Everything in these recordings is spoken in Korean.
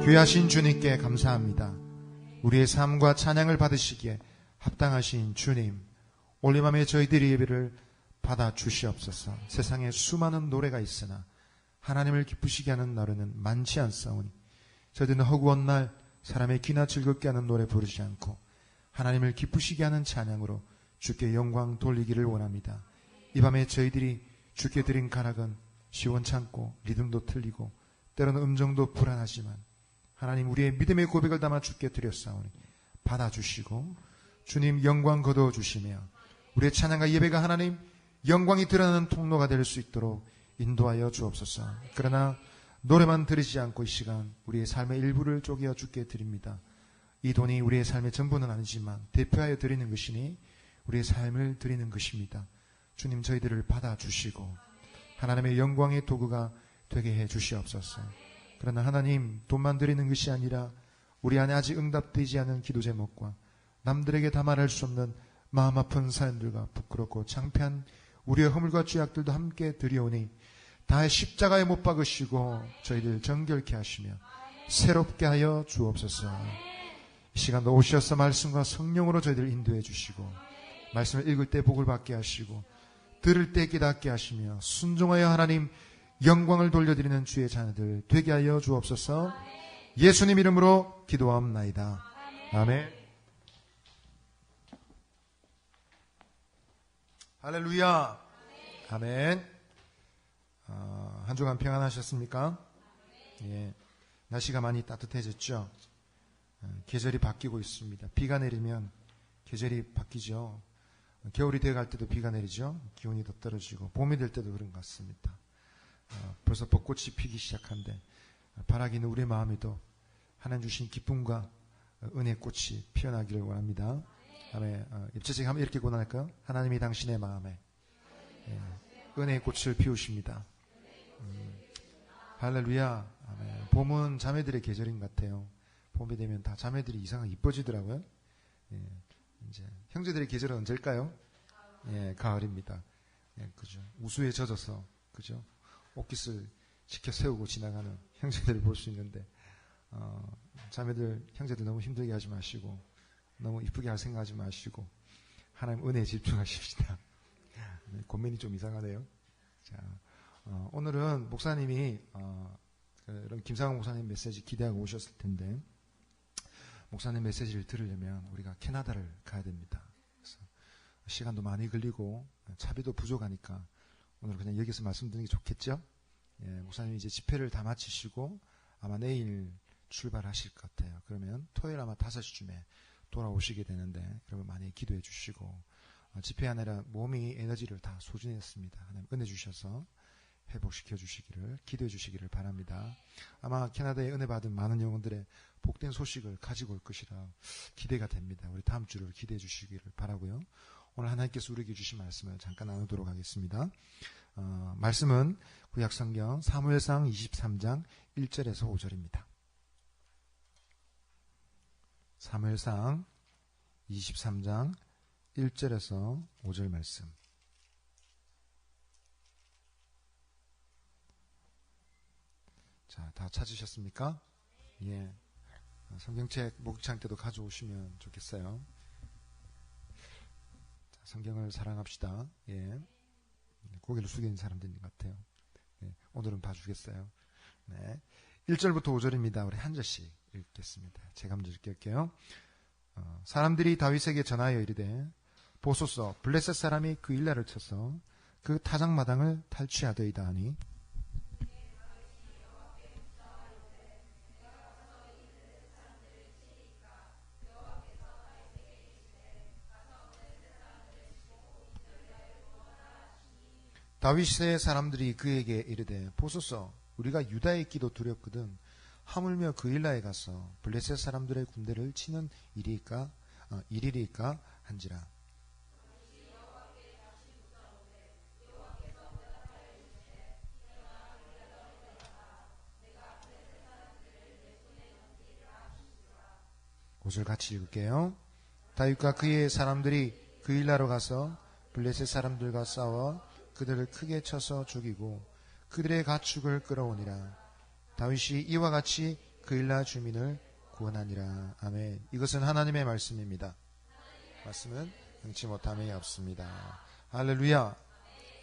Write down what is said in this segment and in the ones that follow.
귀하신 주님께 감사합니다. 우리의 삶과 찬양을 받으시기에 합당하신 주님, 오늘 밤에 저희들의 예배를 받아 주시옵소서. 세상에 수많은 노래가 있으나 하나님을 기쁘시게 하는 노래는 많지 않사오니 저희들은 허구한 날 사람의 귀나 즐겁게 하는 노래 부르지 않고 하나님을 기쁘시게 하는 찬양으로 주께 영광 돌리기를 원합니다. 이 밤에 저희들이 주께 드린 가락은 시원찮고 리듬도 틀리고 때로는 음정도 불안하지만 하나님, 우리의 믿음의 고백을 담아 주께 드렸사오니 받아주시고 주님 영광 거두어주시며 우리의 찬양과 예배가 하나님 영광이 드러나는 통로가 될 수 있도록 인도하여 주옵소서. 그러나 노래만 들으지 않고 이 시간 우리의 삶의 일부를 쪼개어 주께 드립니다. 이 돈이 우리의 삶의 전부는 아니지만 대표하여 드리는 것이니 우리의 삶을 드리는 것입니다. 주님, 저희들을 받아주시고 하나님의 영광의 도구가 되게 해 주시옵소서. 그러나 하나님, 돈만 드리는 것이 아니라 우리 안에 아직 응답되지 않은 기도 제목과 남들에게 다 말할 수 없는 마음 아픈 사연들과 부끄럽고 창피한 우리의 허물과 죄악들도 함께 드리오니 다 십자가에 못 박으시고 저희들 정결케 하시며 새롭게 하여 주옵소서. 이 시간도 오셔서 말씀과 성령으로 저희들 인도해 주시고 말씀을 읽을 때 복을 받게 하시고 들을 때 깨닫게 하시며 순종하여 하나님 영광을 돌려드리는 주의 자녀들 되게 하여 주옵소서. 예수님 이름으로 기도하옵나이다. 아멘. 할렐루야. 아멘. 한 주간 평안하셨습니까? 예. 날씨가 많이 따뜻해졌죠. 계절이 바뀌고 있습니다. 비가 내리면 계절이 바뀌죠. 겨울이 되어갈 때도 비가 내리죠. 기온이 더 떨어지고 봄이 될 때도 그런 것 같습니다. 벌써 벚꽃이 피기 시작한데 바라기는 우리의 마음에도 하나님 주신 기쁨과 은혜의 꽃이 피어나기를 원합니다. 아멘. 입체식 한번 이렇게 고난할까요? 하나님이 당신의 마음에 은혜의 꽃을 피우십니다. 할렐루야. 아멘. 봄은 자매들의 계절인 것 같아요. 봄이 되면 다 자매들이 이상하게 이뻐지더라고요. 예, 이제 형제들의 계절은 언제일까요? 예, 가을입니다. 예, 그죠. 우수에 젖어서, 그죠. 옷깃을 지켜 세우고 지나가는 형제들을 볼 수 있는데, 자매들, 형제들 너무 힘들게 하지 마시고, 너무 이쁘게 할 생각하지 마시고, 하나님 은혜에 집중하십시다. 고민이 좀 이상하네요. 자, 오늘은 목사님이, 그런 김상훈 목사님 메시지 기대하고 오셨을 텐데, 목사님 메시지를 들으려면 우리가 캐나다를 가야 됩니다. 그래서 시간도 많이 걸리고 차비도 부족하니까 오늘 그냥 여기서 말씀드리는 게 좋겠죠? 예, 목사님이 이제 집회를 다 마치시고 아마 내일 출발하실 것 같아요. 그러면 토요일 아마 5시쯤에 돌아오시게 되는데 여러분 많이 기도해 주시고 집회하느라 몸이 에너지를 다 소진했습니다. 하나님 은혜 주셔서 회복시켜 주시기를 기도해 주시기를 바랍니다. 아마 캐나다에 은혜 받은 많은 영혼들의 복된 소식을 가지고 올 것이라 기대가 됩니다. 우리 다음 주를 기대해 주시기를 바라고요. 오늘 하나님께서 우리에게 주신 말씀을 잠깐 나누도록 하겠습니다. 말씀은 구약성경 사무엘상 23장 1절에서 5절입니다. 사무엘상 23장 1절에서 5절 말씀. 자, 다 찾으셨습니까? 예. 성경책 목욕창 때도 가져오시면 좋겠어요. 자, 성경을 사랑합시다. 예. 고개를 숙이는 사람들인 것 같아요. 예. 오늘은 봐주겠어요. 네. 1절부터 5절입니다. 우리 한 절씩 읽겠습니다. 제가 먼저 읽을게요. 사람들이 다윗에게 전하여 이르되 보소서 블레셋 사람이 그 일날을 쳐서 그 타작마당을 탈취하더이다 하니 다윗의 사람들이 그에게 이르되 보소서 우리가 유다에 있기도 두렵거든 하물며 그 일라에 가서 블레셋 사람들의 군대를 치는 일이리까 한지라. 곳을 같이 읽을게요. 다윗과 그의 사람들이 그 일라로 가서 블레셋 사람들과 싸워 그들을 크게 쳐서 죽이고 그들의 가축을 끌어오니라. 다윗이 이와 같이 그 일나 주민을 구원하니라. 아멘. 이것은 하나님의 말씀입니다. 말씀은 능치 못함이 없습니다. 할렐루야.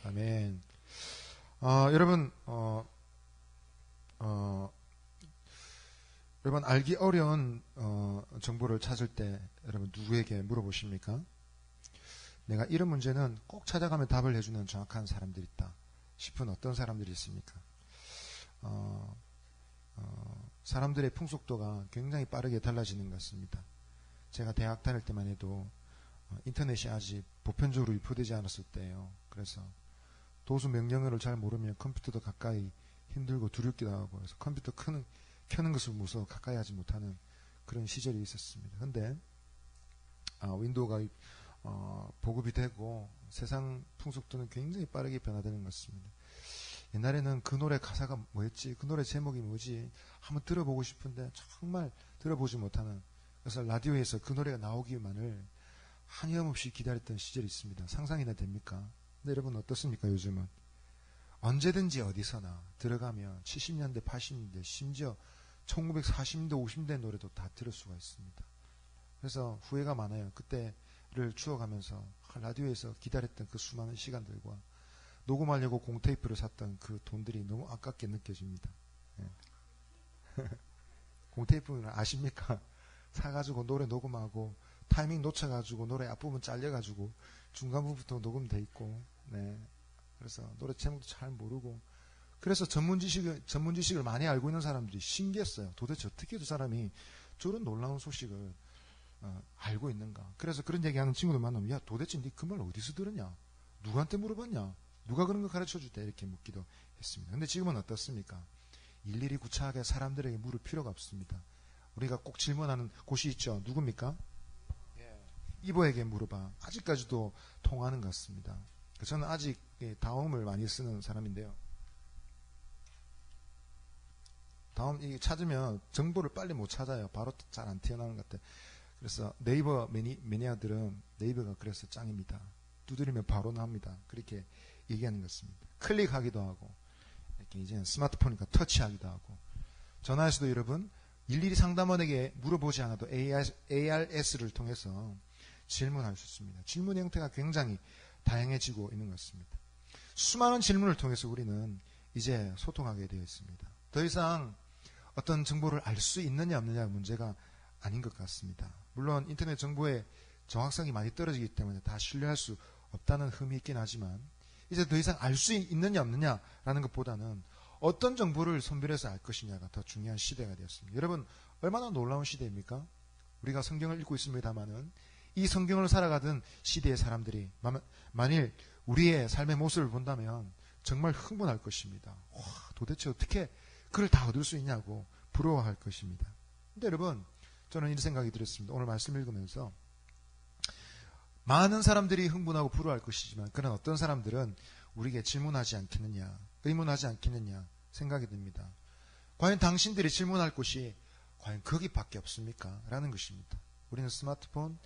아멘. 여러분, 여러분 알기 어려운 정보를 찾을 때 여러분 누구에게 물어보십니까? 내가 이런 문제는 꼭 찾아가면 답을 해주는 정확한 사람들이 있다 싶은 어떤 사람들이 있습니까? 사람들의 풍속도가 굉장히 빠르게 달라지는 것 같습니다. 제가 대학 다닐 때만 해도 인터넷이 아직 보편적으로 유포되지 않았을 때예요. 그래서 도수 명령어를 잘 모르면 컴퓨터도 가까이 힘들고 두렵기도 하고, 그래서 컴퓨터 켜는 것을 무서워 가까이 하지 못하는 그런 시절이 있었습니다. 근데 윈도우가 보급이 되고 세상 풍속도는 굉장히 빠르게 변화되는 것 같습니다. 옛날에는 그 노래 가사가 뭐였지? 그 노래 제목이 뭐지? 한번 들어보고 싶은데 정말 들어보지 못하는, 그래서 라디오에서 그 노래가 나오기만을 한염없이 기다렸던 시절이 있습니다. 상상이나 됩니까? 근데 여러분 어떻습니까? 요즘은 언제든지 어디서나 들어가면 70년대, 80년대, 심지어 1940년대, 50년대 노래도 다 들을 수가 있습니다. 그래서 후회가 많아요. 그때를 추억하면서 라디오에서 기다렸던 그 수많은 시간들과 녹음하려고 공테이프를 샀던 그 돈들이 너무 아깝게 느껴집니다. 예. 공테이프는 아십니까? 사가지고 노래 녹음하고 타이밍 놓쳐가지고 노래 앞부분 잘려가지고 중간 부분부터 녹음돼 있고, 네. 그래서 노래 제목도 잘 모르고, 그래서 전문 지식을 많이 알고 있는 사람들이 신기했어요. 도대체 어떻게 저 사람이 저런 놀라운 소식을 알고 있는가. 그래서 그런 얘기하는 친구들 만나면, 야, 도대체 네 그 말 어디서 들었냐? 누구한테 물어봤냐? 누가 그런 거 가르쳐줄 때 이렇게 묻기도 했습니다. 근데 지금은 어떻습니까? 일일이 구차하게 사람들에게 물을 필요가 없습니다. 우리가 꼭 질문하는 곳이 있죠. 누굽니까? 이보에게 물어봐. 아직까지도 통하는 것 같습니다. 저는 아직 다음을 많이 쓰는 사람인데요. 다음 찾으면 정보를 빨리 못 찾아요. 바로 잘 안 튀어나오는 것 같아요. 그래서 네이버 매니아들은 네이버가 그래서 짱입니다. 두드리면 바로 나옵니다. 그렇게 얘기하는 것 같습니다. 클릭하기도 하고, 이렇게 이제는 스마트폰이니까 터치하기도 하고, 전화에서도 여러분 일일이 상담원에게 물어보지 않아도 ARS를 통해서 질문할 수 있습니다. 질문 형태가 굉장히 다양해지고 있는 것 같습니다. 수많은 질문을 통해서 우리는 이제 소통하게 되어 있습니다. 더 이상 어떤 정보를 알 수 있느냐 없느냐가 문제가 아닌 것 같습니다. 물론 인터넷 정보의 정확성이 많이 떨어지기 때문에 다 신뢰할 수 없다는 흠이 있긴 하지만, 이제 더 이상 알 수 있느냐 없느냐라는 것보다는 어떤 정보를 선별해서 알 것이냐가 더 중요한 시대가 되었습니다. 여러분 얼마나 놀라운 시대입니까? 우리가 성경을 읽고 있습니다마는 이 성경을 살아가던 시대의 사람들이 만일 우리의 삶의 모습을 본다면 정말 흥분할 것입니다. 와, 도대체 어떻게 그걸 다 얻을 수 있냐고 부러워할 것입니다. 근데 여러분, 저는 이런 생각이 들었습니다. 오늘 말씀 읽으면서 많은 사람들이 흥분하고 부러워할 것이지만, 그런 어떤 사람들은 우리에게 질문하지 않겠느냐, 의문하지 않겠느냐 생각이 듭니다. 과연 당신들이 질문할 곳이 과연 거기밖에 없습니까? 라는 것입니다. 우리는 스마트폰,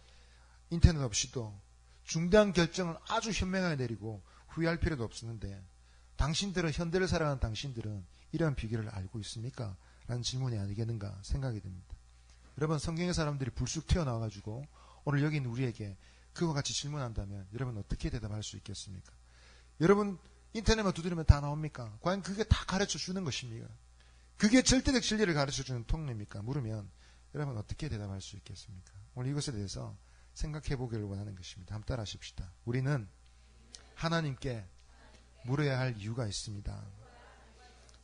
인터넷 없이도 중대한 결정을 아주 현명하게 내리고 후회할 필요도 없었는데, 당신들은, 현대를 살아가는 당신들은 이런 비결을 알고 있습니까? 라는 질문이 아니겠는가 생각이 듭니다. 여러분, 성경의 사람들이 불쑥 튀어나와가지고 오늘 여기 있는 우리에게 그와 같이 질문한다면 여러분 어떻게 대답할 수 있겠습니까? 여러분 인터넷만 두드리면 다 나옵니까? 과연 그게 다 가르쳐 주는 것입니까? 그게 절대적 진리를 가르쳐 주는 통로입니까? 물으면 여러분 어떻게 대답할 수 있겠습니까? 오늘 이것에 대해서 생각해 보기를 원하는 것입니다. 한번 따라 하십시다. 우리는 하나님께 물어야 할 이유가 있습니다.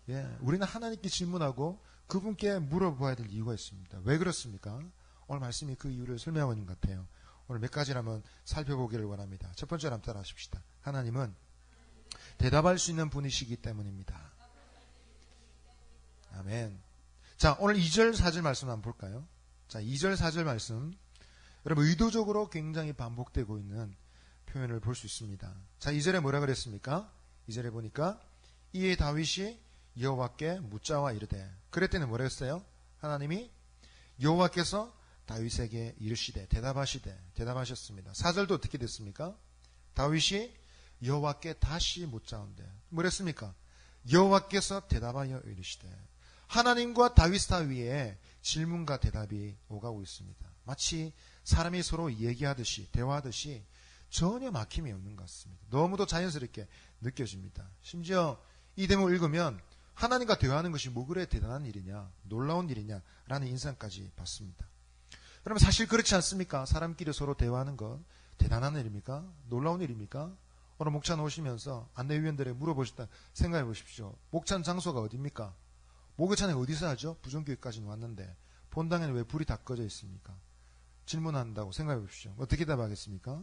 예, 우리는 하나님께 질문하고 그분께 물어봐야 될 이유가 있습니다. 왜 그렇습니까? 오늘 말씀이 그 이유를 설명하고 있는 것 같아요. 오늘 몇 가지를 한번 살펴보기를 원합니다. 첫 번째로 한번 따라 하십시다. 하나님은 대답할 수 있는 분이시기 때문입니다. 아멘. 자, 오늘 2절 4절 말씀 한번 볼까요? 자, 2절 4절 말씀, 여러분 의도적으로 굉장히 반복되고 있는 표현을 볼 수 있습니다. 자, 2절에 뭐라 그랬습니까? 2절에 보니까 이에 다윗이 여호와께 묻자와 이르되, 그랬더니 뭐라 했어요? 하나님이 여호와께서 다윗에게 이르시되 대답하셨습니다. 4절도 어떻게 됐습니까? 다윗이 여호와께 다시 묻자온데 뭐랬습니까? 여호와께서 대답하여 이르시되. 하나님과 다윗 사이에 질문과 대답이 오가고 있습니다. 마치 사람이 서로 얘기하듯이 대화하듯이 전혀 막힘이 없는 것 같습니다. 너무도 자연스럽게 느껴집니다. 심지어 이 대목을 읽으면 하나님과 대화하는 것이 뭐 그래 대단한 일이냐, 놀라운 일이냐라는 인상까지 받습니다. 여러분 사실 그렇지 않습니까? 사람끼리 서로 대화하는 것 대단한 일입니까? 놀라운 일입니까? 오늘 목차 오시면서 안내위원들에게 물어보셨다 생각해 보십시오. 목찬 장소가 어디입니까? 목욕찬이 어디서 하죠? 부정교회까지는 왔는데 본당에는 왜 불이 다 꺼져 있습니까? 질문한다고 생각해 보십시오. 어떻게 답하겠습니까?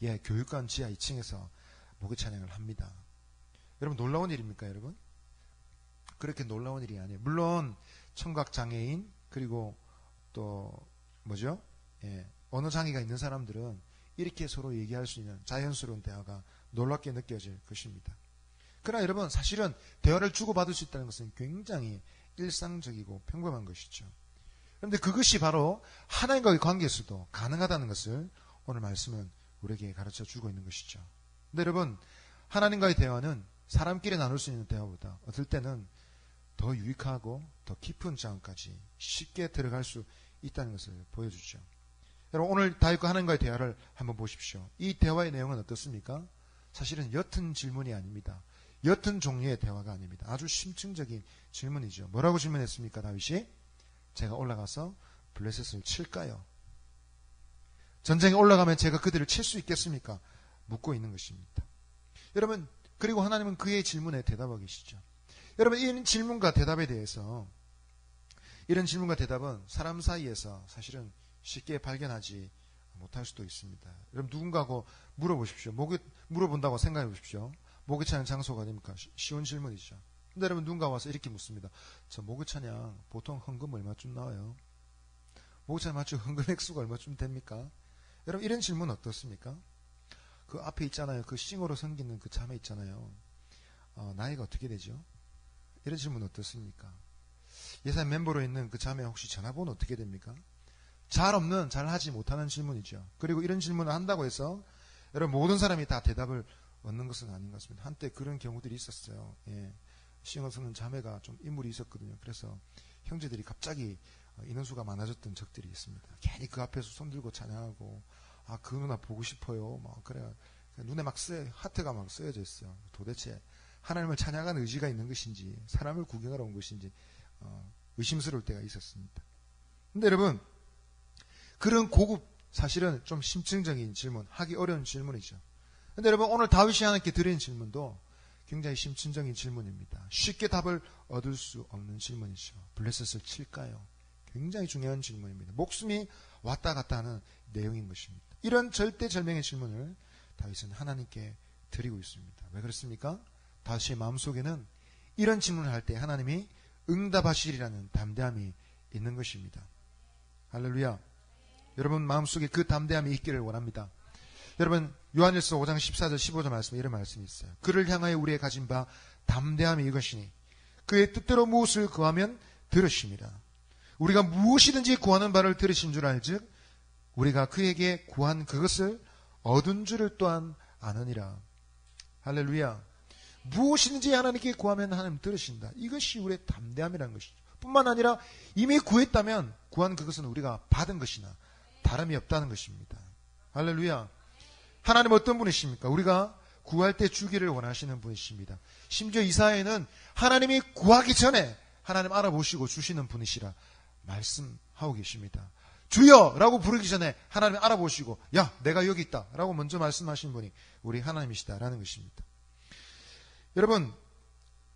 예, 교육관 지하 2층에서 목욕찬양을 합니다. 여러분 놀라운 일입니까 여러분? 그렇게 놀라운 일이 아니에요. 물론 청각장애인 그리고 또 뭐죠? 예, 언어장애가 있는 사람들은 이렇게 서로 얘기할 수 있는 자연스러운 대화가 놀랍게 느껴질 것입니다. 그러나 여러분 사실은 대화를 주고받을 수 있다는 것은 굉장히 일상적이고 평범한 것이죠. 그런데 그것이 바로 하나님과의 관계에서도 가능하다는 것을 오늘 말씀은 우리에게 가르쳐 주고 있는 것이죠. 근데 여러분 하나님과의 대화는 사람끼리 나눌 수 있는 대화보다 어떨 때는 더 유익하고 더 깊은 자원까지 쉽게 들어갈 수 있다는 것을 보여주죠. 여러분 오늘 다윗과 하나님과의 대화를 한번 보십시오. 이 대화의 내용은 어떻습니까? 사실은 옅은 질문이 아닙니다. 옅은 종류의 대화가 아닙니다. 아주 심층적인 질문이죠. 뭐라고 질문했습니까 다윗이? 제가 올라가서 블레셋을 칠까요? 전쟁에 올라가면 제가 그들을 칠 수 있겠습니까? 묻고 있는 것입니다. 여러분 그리고 하나님은 그의 질문에 대답하고 계시죠. 여러분 이런 질문과 대답에 대해서 이런 질문과 대답은 사람 사이에서 사실은 쉽게 발견하지 못할 수도 있습니다. 여러분 누군가하고 물어보십시오. 물어본다고 생각해 보십시오. 목욕찬양 장소가 어디입니까? 쉬운 질문이죠. 근데 여러분 누군가 와서 이렇게 묻습니다. 저 목욕찬양 보통 헌금 얼마쯤 나와요? 목욕찬양 맞추 헌금 액수가 얼마쯤 됩니까? 여러분 이런 질문 어떻습니까? 그 앞에 있잖아요. 그 싱어로 섬기는 그 자매 있잖아요. 나이가 어떻게 되죠? 이런 질문 어떻습니까? 예산 멤버로 있는 그 자매 혹시 전화번호 어떻게 됩니까? 잘 없는, 잘 하지 못하는 질문이죠. 그리고 이런 질문을 한다고 해서 여러분 모든 사람이 다 대답을 얻는 것은 아닌 것 같습니다. 한때 그런 경우들이 있었어요. 예. 싱어 쓰는 자매가 좀 인물이 있었거든요. 그래서 형제들이 갑자기 인원수가 많아졌던 적들이 있습니다. 괜히 그 앞에서 손들고 찬양하고 그 누나 보고 싶어요. 막 그래 눈에 막 하트가 막 쓰여져 있어요. 도대체 하나님을 찬양하는 의지가 있는 것인지 사람을 구경하러 온 것인지 의심스러울 때가 있었습니다. 근데 여러분 그런 고급 사실은 좀 심층적인 질문 하기 어려운 질문이죠. 근데 여러분 오늘 다윗이 하나님께 드린 질문도 굉장히 심층적인 질문입니다. 쉽게 답을 얻을 수 없는 질문이죠. 블레셋을 칠까요? 굉장히 중요한 질문입니다. 목숨이 왔다 갔다 하는 내용인 것입니다. 이런 절대절명의 질문을 다윗은 하나님께 드리고 있습니다. 왜 그렇습니까? 다윗의 마음속에는 이런 질문을 할 때 하나님이 응답하시리라는 담대함이 있는 것입니다. 할렐루야. 여러분 마음속에 그 담대함이 있기를 원합니다. 여러분 요한일서 5장 14절 15절 말씀에 이런 말씀이 있어요. 그를 향하여 우리의 가진 바 담대함이 이것이니 그의 뜻대로 무엇을 구하면 들으심이라. 우리가 무엇이든지 구하는 바를 들으신 줄 알즉 우리가 그에게 구한 그것을 얻은 줄을 또한 아느니라. 할렐루야. 무엇이든지 하나님께 구하면 하나님 들으신다. 이것이 우리의 담대함이라는 것이죠. 뿐만 아니라 이미 구했다면 구한 그것은 우리가 받은 것이나 다름이 없다는 것입니다. 할렐루야. 하나님 어떤 분이십니까? 우리가 구할 때 주기를 원하시는 분이십니다. 심지어 이사야는 하나님이 구하기 전에 하나님 알아보시고 주시는 분이시라 말씀하고 계십니다. 주여! 라고 부르기 전에 하나님 알아보시고 야 내가 여기 있다 라고 먼저 말씀하신 분이 우리 하나님이시다라는 것입니다. 여러분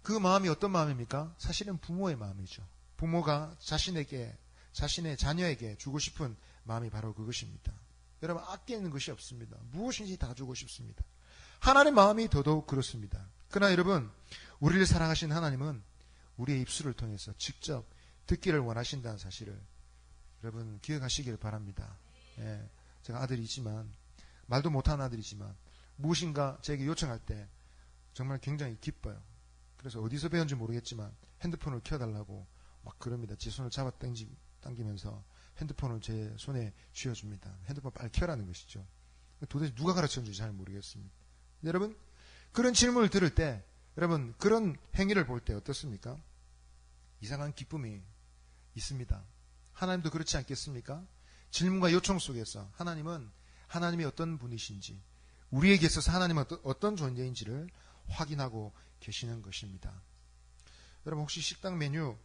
그 마음이 어떤 마음입니까? 사실은 부모의 마음이죠. 부모가 자신의 자녀에게 주고 싶은 마음이 바로 그것입니다. 여러분 아끼는 것이 없습니다. 무엇인지 다 주고 싶습니다. 하나님의 마음이 더더욱 그렇습니다. 그러나 여러분 우리를 사랑하신 하나님은 우리의 입술을 통해서 직접 듣기를 원하신다는 사실을 여러분 기억하시길 바랍니다. 예, 제가 아들이지만 말도 못하는 아들이지만 무엇인가 제게 요청할 때 정말 굉장히 기뻐요. 그래서 어디서 배운지 모르겠지만 핸드폰을 켜달라고 막 그럽니다. 제 손을 잡아 당기면서 핸드폰을 제 손에 쥐어줍니다. 핸드폰 빨리 켜라는 것이죠. 도대체 누가 가르쳤는지 잘 모르겠습니다. 여러분 그런 질문을 들을 때 여러분 그런 행위를 볼 때 어떻습니까? 이상한 기쁨이 있습니다. 하나님도 그렇지 않겠습니까? 질문과 요청 속에서 하나님은 하나님이 어떤 분이신지, 우리에게 있어서 하나님은 어떤 존재인지를 확인하고 계시는 것입니다. 여러분 혹시 식당 메뉴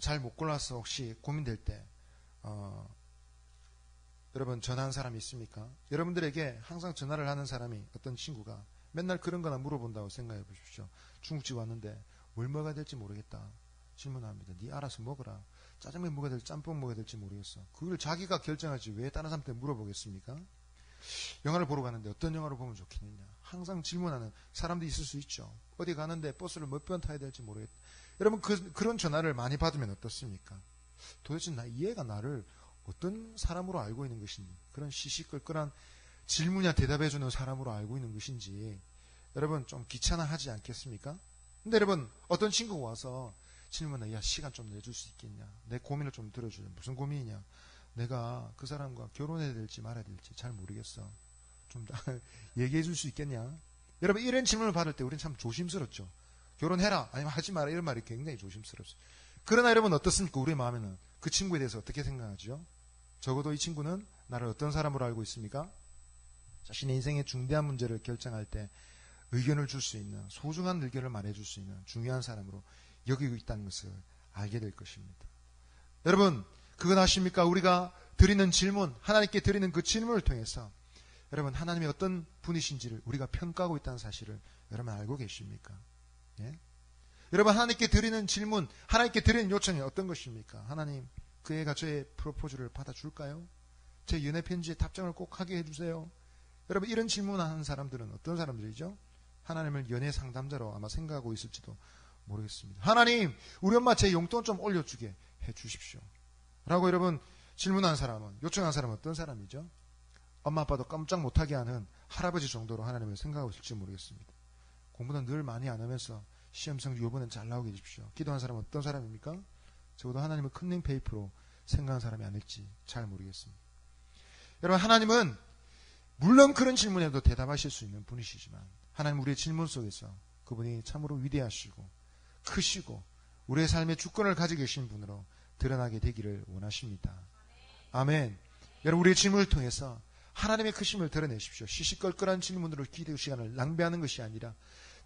잘 못 골라서 혹시 고민될 때 여러분 전화한 사람이 있습니까? 여러분들에게 항상 전화를 하는 사람이 어떤 친구가 맨날 그런 거나 물어본다고 생각해 보십시오. 중국집 왔는데 뭘 먹어야 될지 모르겠다. 질문합니다. 네 알아서 먹어라. 짜장면 먹어야 될지 짬뽕 먹어야 될지 모르겠어. 그걸 자기가 결정하지 왜 다른 사람한테 물어보겠습니까? 영화를 보러 가는데 어떤 영화를 보면 좋겠느냐. 항상 질문하는 사람도 있을 수 있죠. 어디 가는데 버스를 몇 번 타야 될지 모르겠다. 여러분 그런 전화를 많이 받으면 어떻습니까? 도대체 얘가 나를 어떤 사람으로 알고 있는 것인지, 그런 시시끌끌한 질문이나 대답해주는 사람으로 알고 있는 것인지 여러분 좀 귀찮아하지 않겠습니까? 근데 여러분 어떤 친구가 와서 질문해, 야 시간 좀 내줄 수 있겠냐, 내 고민을 좀 들어주냐. 무슨 고민이냐? 내가 그 사람과 결혼해야 될지 말아야 될지 잘 모르겠어. 좀 얘기해 줄 수 있겠냐? 여러분 이런 질문을 받을 때 우리는 참 조심스럽죠. 결혼해라 아니면 하지 마라 이런 말이 굉장히 조심스럽죠. 그러나 여러분 어떻습니까? 우리의 마음에는 그 친구에 대해서 어떻게 생각하죠? 적어도 이 친구는 나를 어떤 사람으로 알고 있습니까? 자신의 인생의 중대한 문제를 결정할 때 의견을 줄 수 있는, 소중한 의견을 말해줄 수 있는 중요한 사람으로 여기고 있다는 것을 알게 될 것입니다. 여러분 그건 아십니까? 우리가 드리는 질문, 하나님께 드리는 그 질문을 통해서 여러분 하나님이 어떤 분이신지를 우리가 평가하고 있다는 사실을 여러분 알고 계십니까? 예? 여러분 하나님께 드리는 질문, 하나님께 드리는 요청이 어떤 것입니까? 하나님 그 애가 저의 프로포즈를 받아줄까요? 제 연애 편지에 답장을 꼭 하게 해주세요. 여러분 이런 질문하는 사람들은 어떤 사람들이죠? 하나님을 연애 상담자로 아마 생각하고 있을지도 모르겠습니다. 하나님 우리 엄마 제 용돈 좀 올려주게 해주십시오 라고 여러분 질문한 사람은, 요청한 사람은 어떤 사람이죠? 엄마 아빠도 깜짝 못하게 하는 할아버지 정도로 하나님을 생각하고 있을지 모르겠습니다. 공부는 늘 많이 안 하면서 시험 성적 이번엔 잘 나오게 해주십시오. 기도한 사람은 어떤 사람입니까? 적어도 하나님을 컨닝 페이퍼로 생각한 사람이 아닐지 잘 모르겠습니다. 여러분 하나님은 물론 그런 질문에도 대답하실 수 있는 분이시지만 하나님 우리의 질문 속에서 그분이 참으로 위대하시고 크시고 우리의 삶의 주권을 가지고 계신 분으로 드러나게 되기를 원하십니다. 아멘. 여러분 우리의 질문을 통해서 하나님의 크심을 드러내십시오. 시시껄껄한 질문으로 기도 시간을 낭비하는 것이 아니라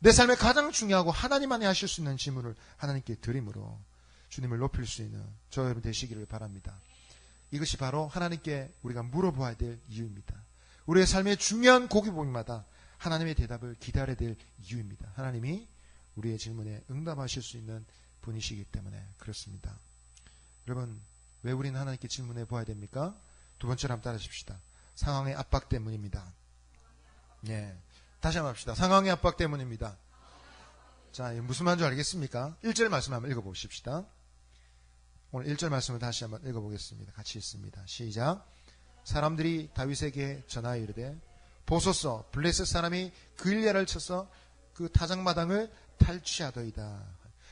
내 삶에 가장 중요하고 하나님만이 하실 수 있는 질문을 하나님께 드림으로 주님을 높일 수 있는 저 여러분 되시기를 바랍니다. 이것이 바로 하나님께 우리가 물어보아야 될 이유입니다. 우리의 삶의 중요한 고기복마다 하나님의 대답을 기다려야 될 이유입니다. 하나님이 우리의 질문에 응답하실 수 있는 분이시기 때문에 그렇습니다. 여러분 왜 우리는 하나님께 질문해 보아야 됩니까? 두 번째로 한번 따라하십시다. 상황의 압박 때문입니다. 예, 다시 한번 합시다. 상황의 압박 때문입니다. 자, 무슨 말인 줄 알겠습니까? 1절 말씀 한번 읽어보십시다. 오늘 1절 말씀을 다시 한번 읽어보겠습니다. 같이 읽습니다. 시작. 사람들이 다윗에게 전하여 이르되 보소서 블레셋 사람이 그일랴를 쳐서 그 타작마당을 탈취하더이다.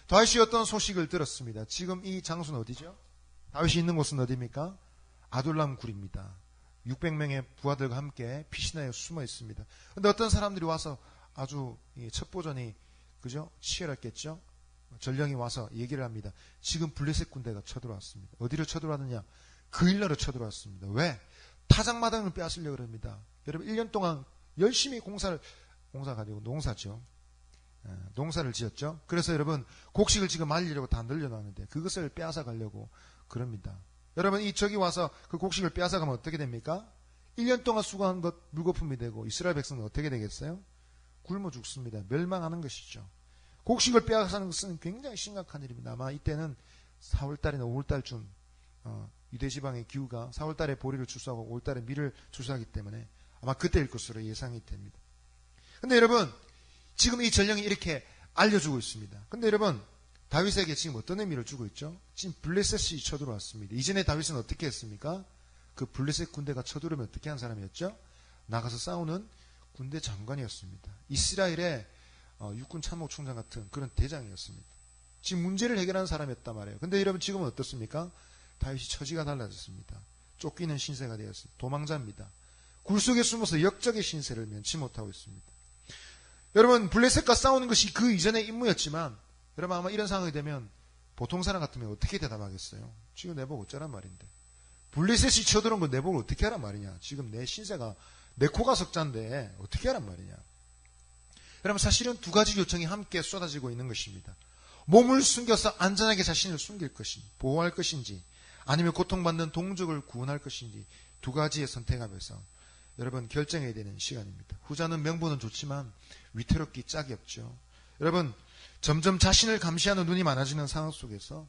다윗이 어떤 소식을 들었습니다. 지금 이 장소는 어디죠? 다윗이 있는 곳은 어디입니까? 아둘람 굴입니다. 600명의 부하들과 함께 피신하여 숨어 있습니다. 그런데 어떤 사람들이 와서 아주 첩보전이 그죠? 치열했겠죠? 전령이 와서 얘기를 합니다. 지금 블레셋 군대가 쳐들어왔습니다. 어디로 쳐들어왔느냐? 그일라로 쳐들어왔습니다. 왜? 타작마당을 빼앗으려고 합니다. 여러분 1년 동안 열심히 농사를 지었죠. 그래서 여러분 곡식을 지금 말리려고 다 늘려놨는데 그것을 빼앗아 가려고 그럽니다. 여러분 이 저기 와서 그 곡식을 빼앗아 가면 어떻게 됩니까? 1년 동안 수고한 것 물거품이 되고 이스라엘 백성은 어떻게 되겠어요? 굶어 죽습니다. 멸망하는 것이죠. 곡식을 빼앗아가는 것은 굉장히 심각한 일입니다. 아마 이때는 4월달이나 5월달쯤 유대지방의 기후가 4월달에 보리를 추수하고 5월달에 밀을 추수하기 때문에 아마 그때일 것으로 예상이 됩니다. 근데 여러분 지금 이 전령이 이렇게 알려주고 있습니다. 근데 여러분 다윗에게 지금 어떤 의미를 주고 있죠? 지금 블레셋이 쳐들어왔습니다. 이전에 다윗은 어떻게 했습니까? 그 블레셋 군대가 쳐들어오면 어떻게 한 사람이었죠? 나가서 싸우는 군대 장관이었습니다. 이스라엘의 육군 참모총장 같은 그런 대장이었습니다. 지금 문제를 해결하는 사람이었단 말이에요. 근데 여러분 지금은 어떻습니까? 다윗이 처지가 달라졌습니다. 쫓기는 신세가 되었습니다. 도망자입니다. 굴 속에 숨어서 역적의 신세를 면치 못하고 있습니다. 여러분 블레셋과 싸우는 것이 그 이전의 임무였지만 여러분 아마 이런 상황이 되면 보통 사람 같으면 어떻게 대답하겠어요? 지금 내 복 어쩌란 말인데. 블레셋이 쳐들어온 거 내 복을 어떻게 하란 말이냐. 지금 내 신세가 내 코가 석자인데 어떻게 하란 말이냐. 여러분 사실은 두 가지 요청이 함께 쏟아지고 있는 것입니다. 몸을 숨겨서 안전하게 자신을 숨길 것인지 보호할 것인지 아니면 고통받는 동족을 구원할 것인지 두 가지의 선택하면서 여러분 결정해야 되는 시간입니다. 후자는 명분은 좋지만 위태롭기 짝이 없죠. 여러분 점점 자신을 감시하는 눈이 많아지는 상황 속에서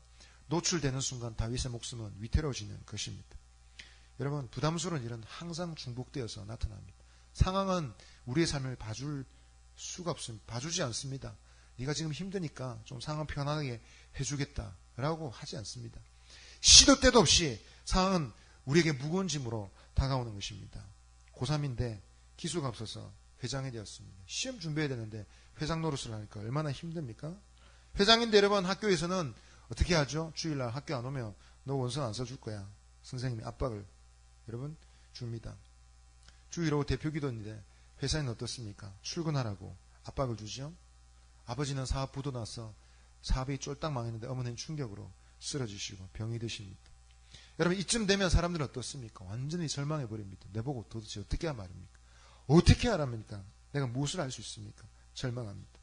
노출되는 순간 다윗의 목숨은 위태로워지는 것입니다. 여러분 부담스러운 일은 항상 중복되어서 나타납니다. 상황은 우리의 삶을 봐줄 수가 없습니다. 봐주지 않습니다. 네가 지금 힘드니까 좀 상황 편안하게 해주겠다라고 하지 않습니다. 시도 때도 없이 상황은 우리에게 무거운 짐으로 다가오는 것입니다. 고3인데 기수가 없어서 회장이 되었습니다. 시험 준비해야 되는데 회장 노릇을 하니까 얼마나 힘듭니까? 회장인데 여러분 학교에서는 어떻게 하죠? 주일날 학교 안 오면 너 원서 안 써줄 거야. 선생님이 압박을 여러분 줍니다. 주일 오후 대표기도인데 회사에는 어떻습니까? 출근하라고 압박을 주죠. 아버지는 사업 부도 나서 사업이 쫄딱 망했는데 어머니는 충격으로 쓰러지시고 병이 드십니다. 여러분 이쯤 되면 사람들은 어떻습니까? 완전히 절망해버립니다. 내보고 도대체 어떻게 하란 말입니까? 어떻게 하랍니까? 내가 무엇을 할 수 있습니까? 절망합니다.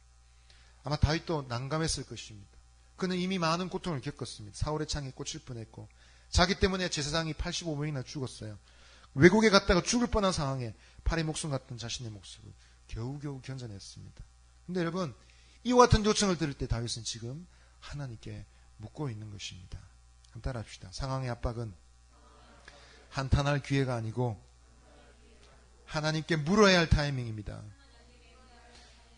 아마 다윗도 난감했을 것입니다. 그는 이미 많은 고통을 겪었습니다. 사울의 창에 꽂힐 뻔했고 자기 때문에 제사장이 85명이나 죽었어요. 외국에 갔다가 죽을 뻔한 상황에 파리 목숨 같은 자신의 목숨을 겨우겨우 견뎌냈습니다. 근데 여러분 이와 같은 요청을 들을 때 다윗은 지금 하나님께 묻고 있는 것입니다. 한번 따라합시다. 상황의 압박은 한탄할 기회가 아니고 하나님께 물어야 할 타이밍입니다.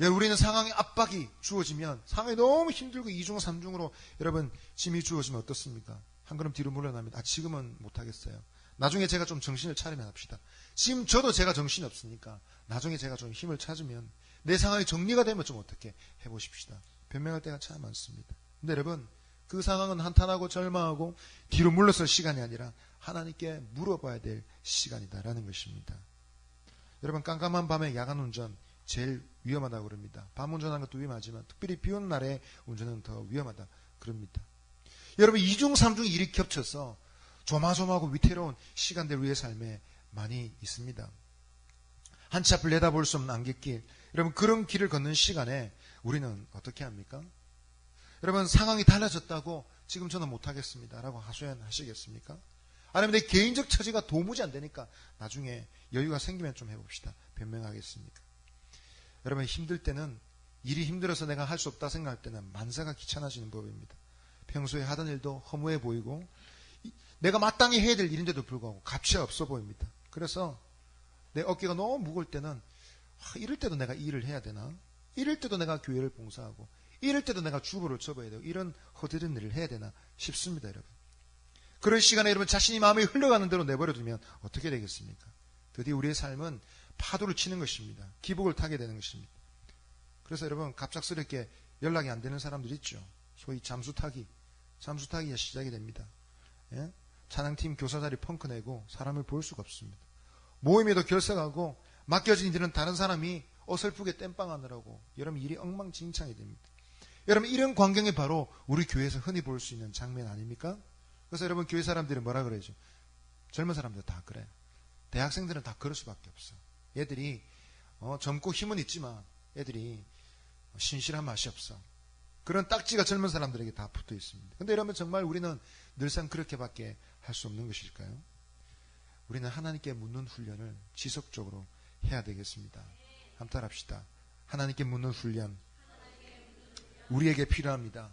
우리는 상황의 압박이 주어지면 상황이 너무 힘들고 2중 3중으로 여러분 짐이 주어지면 어떻습니까? 한 걸음 뒤로 물러납니다. 지금은 못하겠어요. 나중에 제가 좀 정신을 차리면 합시다. 지금 저도 제가 정신이 없으니까 나중에 제가 좀 힘을 찾으면 내 상황이 정리가 되면 좀 어떻게 해보십시다. 변명할 때가 참 많습니다. 근데 여러분 그 상황은 한탄하고 절망하고 뒤로 물러설 시간이 아니라 하나님께 물어봐야 될 시간이다라는 것입니다. 여러분 깜깜한 밤에 야간 운전 제일 위험하다고 그럽니다. 밤 운전하는 것도 위험하지만 특별히 비 오는 날에 운전은 더 위험하다 그럽니다. 여러분 2중 3중 일이 겹쳐서 조마조마하고 위태로운 시간들 우리의 삶에 많이 있습니다. 한치 앞을 내다볼 수 없는 안갯길. 여러분 그런 길을 걷는 시간에 우리는 어떻게 합니까? 여러분 상황이 달라졌다고 지금 저는 못하겠습니다 라고 하소연하시겠습니까? 아니면 내 개인적 처지가 도무지 안 되니까 나중에 여유가 생기면 좀 해봅시다. 변명하겠습니까? 여러분 힘들 때는 일이 힘들어서 내가 할 수 없다 생각할 때는 만사가 귀찮아지는 법입니다. 평소에 하던 일도 허무해 보이고 내가 마땅히 해야 될 일인데도 불구하고 가치가 없어 보입니다. 그래서 내 어깨가 너무 무거울 때는 이럴 때도 내가 일을 해야 되나? 이럴 때도 내가 교회를 봉사하고 이럴 때도 내가 주보를 접어야 되고 이런 허드렛 일을 해야 되나 싶습니다. 여러분 그런 시간에 여러분 자신이 마음이 흘러가는 대로 내버려두면 어떻게 되겠습니까? 드디어 우리의 삶은 파도를 치는 것입니다. 기복을 타게 되는 것입니다. 그래서 여러분 갑작스럽게 연락이 안 되는 사람들 있죠. 소위 잠수타기가 시작이 됩니다. 예? 찬양팀 교사 자리 펑크 내고 사람을 볼 수가 없습니다. 모임에도 결석하고 맡겨진 일은 다른 사람이 어설프게 땜빵하느라고 여러분 일이 엉망진창이 됩니다. 여러분 이런 광경이 바로 우리 교회에서 흔히 볼 수 있는 장면 아닙니까? 그래서 여러분 교회 사람들이 뭐라 그러죠? 젊은 사람들 다 그래요. 대학생들은 다 그럴 수밖에 없어. 얘들이 젊고 힘은 있지만 애들이 신실한 맛이 없어. 그런 딱지가 젊은 사람들에게 다 붙어 있습니다. 근데 여러분 정말 우리는 늘상 그렇게밖에 할 수 없는 것일까요? 우리는 하나님께 묻는 훈련을 지속적으로 해야 되겠습니다. 한번 따라합시다. 하나님께 묻는 훈련 우리에게 필요합니다.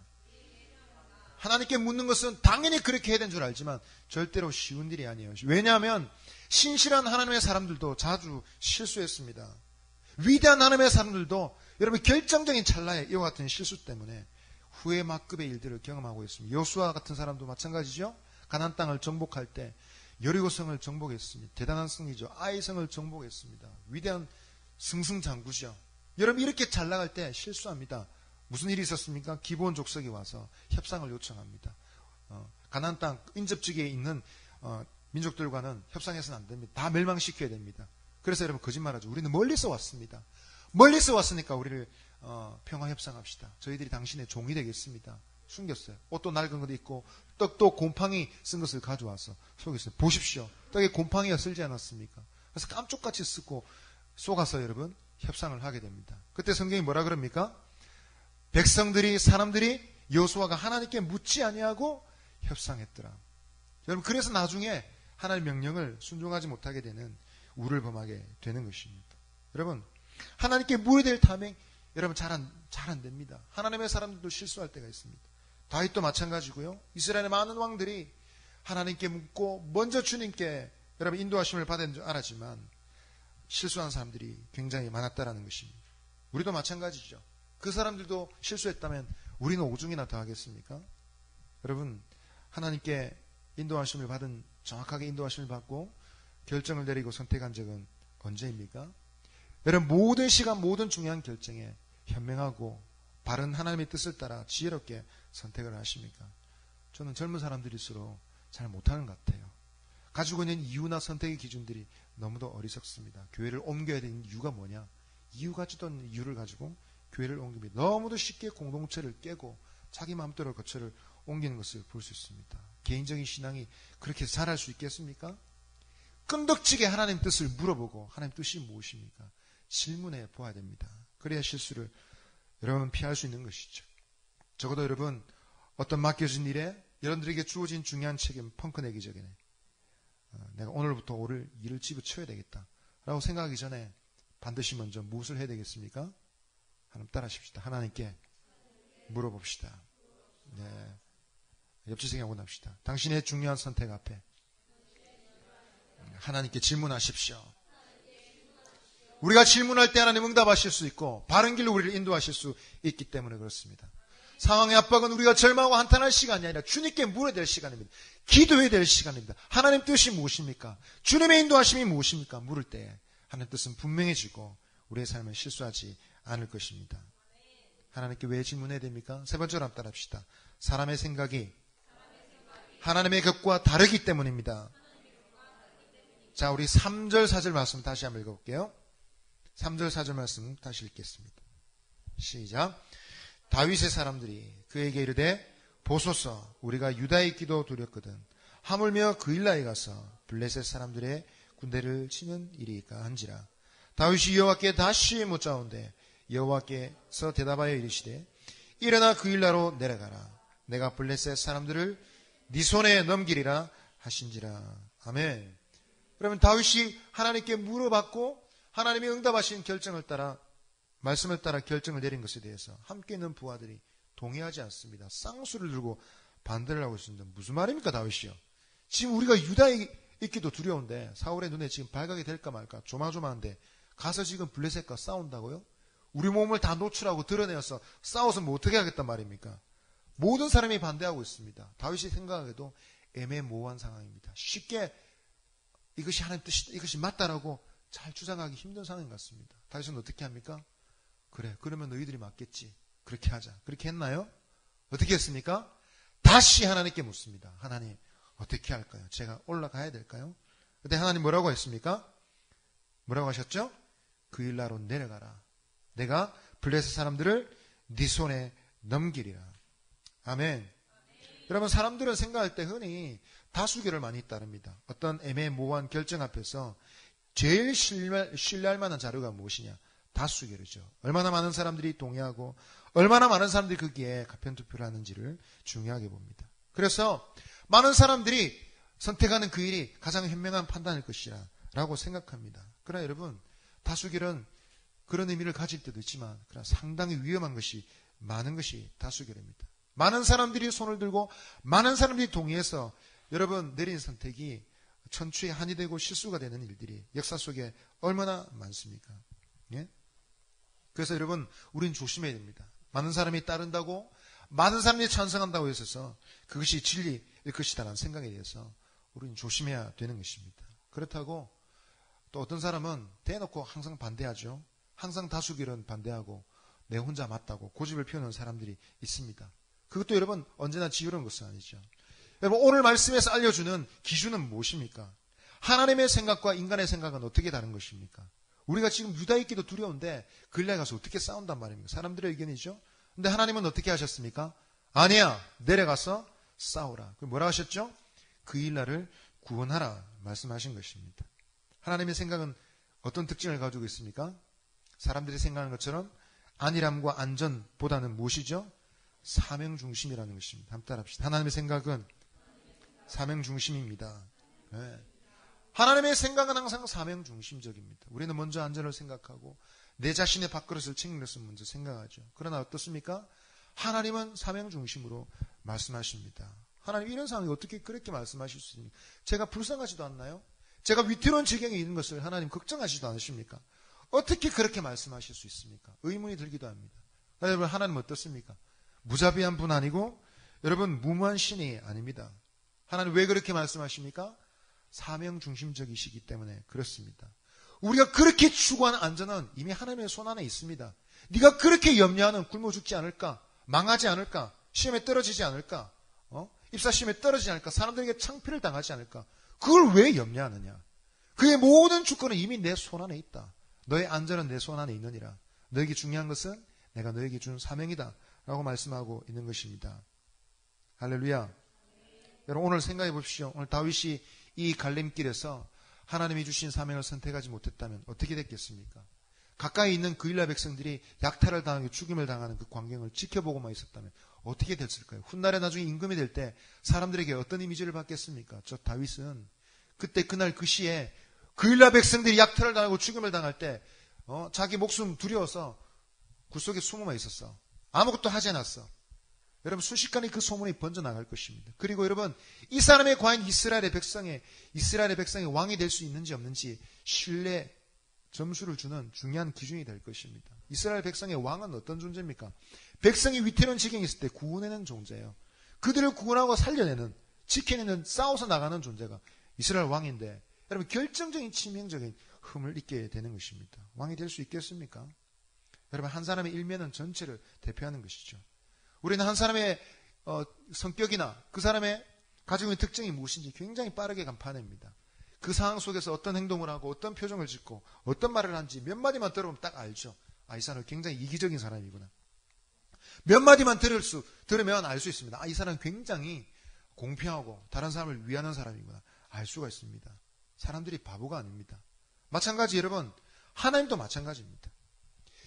하나님께 묻는 것은 당연히 그렇게 해야 되는 줄 알지만 절대로 쉬운 일이 아니에요. 왜냐하면 신실한 하나님의 사람들도 자주 실수했습니다. 위대한 하나님의 사람들도 여러분 결정적인 찰나에 이와 같은 실수 때문에 후회 막급의 일들을 경험하고 있습니다. 여수와 같은 사람도 마찬가지죠. 가나안 땅을 정복할 때 여리고성을 정복했습니다. 대단한 승리죠. 아이성을 정복했습니다. 위대한 승승장구죠. 여러분 이렇게 잘 나갈 때 실수합니다. 무슨 일이 있었습니까? 기브온 족속이 와서 협상을 요청합니다. 가나안 땅 인접지기에 있는 민족들과는 협상해서는 안 됩니다. 다 멸망시켜야 됩니다. 그래서 여러분 거짓말하죠. 우리는 멀리서 왔습니다. 멀리서 왔으니까 우리를 평화 협상합시다. 저희들이 당신의 종이 되겠습니다. 숨겼어요. 옷도 낡은 것도 있고 떡도 곰팡이 쓴 것을 가져와서 속였어요. 보십시오. 떡에 곰팡이가 쓸지 않았습니까? 그래서 깜쪽같이 쓰고 속아서 여러분 협상을 하게 됩니다. 그때 성경이 뭐라 그럽니까? 백성들이 사람들이 여호수아가 하나님께 묻지 아니하고 협상했더라. 여러분 그래서 나중에 하나님의 명령을 순종하지 못하게 되는 우를 범하게 되는 것입니다. 여러분 하나님께 물어야 될 타이밍 여러분 잘 안 됩니다. 하나님의 사람들도 실수할 때가 있습니다. 다윗도 마찬가지고요. 이스라엘의 많은 왕들이 하나님께 묻고 먼저 주님께 여러분 인도하심을 받은 줄 알았지만 실수한 사람들이 굉장히 많았다라는 것입니다. 우리도 마찬가지죠. 그 사람들도 실수했다면 우리는 오중이나 더 하겠습니까? 여러분 하나님께 인도하심을 받은 정확하게 인도하심을 받고 결정을 내리고 선택한 적은 언제입니까? 여러분 모든 시간 모든 중요한 결정에 현명하고 바른 하나님의 뜻을 따라 지혜롭게 선택을 하십니까? 저는 젊은 사람들일수록 잘 못하는 것 같아요. 가지고 있는 이유나 선택의 기준들이 너무도 어리석습니다. 교회를 옮겨야 되는 이유가 뭐냐? 이유 같지도 않은 이유를 가지고 교회를 옮깁니다. 너무도 쉽게 공동체를 깨고 자기 마음대로 거처를 옮기는 것을 볼 수 있습니다. 개인적인 신앙이 그렇게 잘할 수 있겠습니까? 끈덕지게 하나님 뜻을 물어보고 하나님 뜻이 무엇입니까? 질문해 보아야 됩니다. 그래야 실수를 여러분 피할 수 있는 것이죠. 적어도 여러분 어떤 맡겨진 일에 여러분들에게 주어진 중요한 책임 펑크 내기 전에 내가 오늘부터 오늘 일을 집어쳐야 되겠다 라고 생각하기 전에 반드시 먼저 무엇을 해야 되겠습니까? 하나님 따라하십시다. 하나님께 물어봅시다. 네. 옆집 생각하고 납시다. 당신의 중요한 선택 앞에 하나님께 질문하십시오. 우리가 질문할 때 하나님 응답하실 수 있고 바른 길로 우리를 인도하실 수 있기 때문에 그렇습니다. 상황의 압박은 우리가 절망하고 한탄할 시간이 아니라 주님께 물어야 될 시간입니다. 기도해야 될 시간입니다. 하나님 뜻이 무엇입니까? 주님의 인도하심이 무엇입니까? 물을 때 하나님 뜻은 분명해지고 우리의 삶을 실수하지 않을 것입니다. 하나님께 왜 질문해야 됩니까? 세 번째로 한번 따라합시다. 사람의 생각이 하나님의 것과 다르기 때문입니다. 자, 우리 3절 4절 말씀 다시 한번 읽어볼게요. 3절 4절 말씀 다시 읽겠습니다. 시작. 다윗의 사람들이 그에게 이르되 보소서 우리가 유다에 있기도 두렵거든 하물며 그일라에 가서 블레셋 사람들의 군대를 치는 일이까 한지라. 다윗이 여호와께 다시 묻자온대 여호와께서 대답하여 이르시되 일어나 그일라로 내려가라. 내가 블레셋 사람들을 네 손에 넘기리라 하신지라. 아멘. 그러면 다윗이 하나님께 물어봤고 하나님이 응답하신 결정을 따라 말씀을 따라 결정을 내린 것에 대해서 함께 있는 부하들이 동의하지 않습니다. 쌍수를 들고 반대를 하고 있습니다. 무슨 말입니까 다윗이요? 지금 우리가 유다에 있기도 두려운데 사울의 눈에 지금 발각이 될까 말까 조마조마한데 가서 지금 블레셋과 싸운다고요? 우리 몸을 다 노출하고 드러내어서 싸워서 뭐 어떻게 하겠단 말입니까? 모든 사람이 반대하고 있습니다. 다윗이 생각하기에도 애매모호한 상황입니다. 쉽게 이것이 하나님 뜻이다, 이것이 맞다라고 잘 주장하기 힘든 상황인 것 같습니다. 다윗은 어떻게 합니까? 그래, 그러면 너희들이 맞겠지. 그렇게 하자. 그렇게 했나요? 어떻게 했습니까? 다시 하나님께 묻습니다. 하나님, 어떻게 할까요? 제가 올라가야 될까요? 그때 하나님 뭐라고 했습니까? 뭐라고 하셨죠? 그일라로 내려가라. 내가 블레셋 사람들을 네 손에 넘기리라. 아멘. 여러분 사람들은 생각할 때 흔히 다수결을 많이 따릅니다. 어떤 애매모호한 결정 앞에서 제일 신뢰할 만한 자료가 무엇이냐? 다수결이죠. 얼마나 많은 사람들이 동의하고 얼마나 많은 사람들이 거기에 가편투표를 하는지를 중요하게 봅니다. 그래서 많은 사람들이 선택하는 그 일이 가장 현명한 판단일 것이라 라고 생각합니다. 그러나 여러분 다수결은 그런 의미를 가질 때도 있지만 그러나 상당히 위험한 것이 많은 것이 다수결입니다. 많은 사람들이 손을 들고 많은 사람들이 동의해서 여러분 내린 선택이 천추의 한이 되고 실수가 되는 일들이 역사 속에 얼마나 많습니까? 예? 그래서 여러분 우리는 조심해야 됩니다. 많은 사람이 따른다고 많은 사람이 찬성한다고 해서 그것이 진리일 것이다라는 생각에 대해서 우리는 조심해야 되는 것입니다. 그렇다고 또 어떤 사람은 대놓고 항상 반대하죠. 항상 다수결은 반대하고 내 혼자 맞다고 고집을 피우는 사람들이 있습니다. 그것도 여러분 언제나 지혜로운 것은 아니죠. 여러분 오늘 말씀에서 알려주는 기준은 무엇입니까? 하나님의 생각과 인간의 생각은 어떻게 다른 것입니까? 우리가 지금 유다에 있기도 두려운데 그일라에 가서 어떻게 싸운단 말입니까? 사람들의 의견이죠. 근데 하나님은 어떻게 하셨습니까? 아니야, 내려가서 싸우라. 뭐라 하셨죠? 그 일날을 구원하라 말씀하신 것입니다. 하나님의 생각은 어떤 특징을 가지고 있습니까? 사람들이 생각하는 것처럼 안일함과 안전보다는 무엇이죠? 사명 중심이라는 것입니다. 한번 따라합시다. 하나님의 생각은 사명 중심입니다. 네. 하나님의 생각은 항상 사명 중심적입니다. 우리는 먼저 안전을 생각하고 내 자신의 밥그릇을 챙기는 것을 먼저 생각하죠. 그러나 어떻습니까? 하나님은 사명 중심으로 말씀하십니다. 하나님 이런 상황이 어떻게 그렇게 말씀하실 수 있습니까? 제가 불쌍하지도 않나요? 제가 위태로운 지경에 있는 것을 하나님 걱정하지도 않으십니까? 어떻게 그렇게 말씀하실 수 있습니까? 의문이 들기도 합니다. 여러분 하나님 어떻습니까? 무자비한 분 아니고 여러분 무모한 신이 아닙니다. 하나님 왜 그렇게 말씀하십니까? 사명 중심적이시기 때문에 그렇습니다. 우리가 그렇게 추구하는 안전은 이미 하나님의 손 안에 있습니다. 네가 그렇게 염려하는 굶어 죽지 않을까? 망하지 않을까? 시험에 떨어지지 않을까? 입사시험에 떨어지지 않을까? 사람들에게 창피를 당하지 않을까? 그걸 왜 염려하느냐? 그의 모든 주권은 이미 내 손 안에 있다. 너의 안전은 내 손 안에 있느니라. 너에게 중요한 것은 내가 너에게 준 사명이다 라고 말씀하고 있는 것입니다. 할렐루야. 여러분 오늘 생각해 보십시오. 오늘 다윗이 이 갈림길에서 하나님이 주신 사명을 선택하지 못했다면 어떻게 됐겠습니까? 가까이 있는 그 일라 백성들이 약탈을 당하고 죽임을 당하는 그 광경을 지켜보고만 있었다면 어떻게 됐을까요? 훗날에 나중에 임금이 될 때 사람들에게 어떤 이미지를 받겠습니까? 저 다윗은 그때 그날 그 시에 그 일라 백성들이 약탈을 당하고 죽임을 당할 때 자기 목숨 두려워서 굴속에 숨어만 있었어. 아무것도 하지 않았어. 여러분 순식간에 그 소문이 번져나갈 것입니다. 그리고 여러분 이 사람이 과연 이스라엘의 백성의 왕이 될 수 있는지 없는지 신뢰 점수를 주는 중요한 기준이 될 것입니다. 이스라엘 백성의 왕은 어떤 존재입니까? 백성이 위태로운 지경에 있을 때 구원해내는 존재예요. 그들을 구원하고 살려내는, 지켜내는, 싸워서 나가는 존재가 이스라엘 왕인데 여러분 결정적인 치명적인 흠을 잊게 되는 것입니다. 왕이 될 수 있겠습니까? 여러분 한 사람의 일면은 전체를 대표하는 것이죠. 우리는 한 사람의 성격이나 그 사람의 가지고 있는 특징이 무엇인지 굉장히 빠르게 간파냅니다. 그 상황 속에서 어떤 행동을 하고 어떤 표정을 짓고 어떤 말을 하는지 몇 마디만 들어보면 딱 알죠. 이 사람은 굉장히 이기적인 사람이구나. 몇 마디만 들으면 알 수 있습니다. 이 사람은 굉장히 공평하고 다른 사람을 위하는 사람이구나. 알 수가 있습니다. 사람들이 바보가 아닙니다. 마찬가지 여러분 하나님도 마찬가지입니다.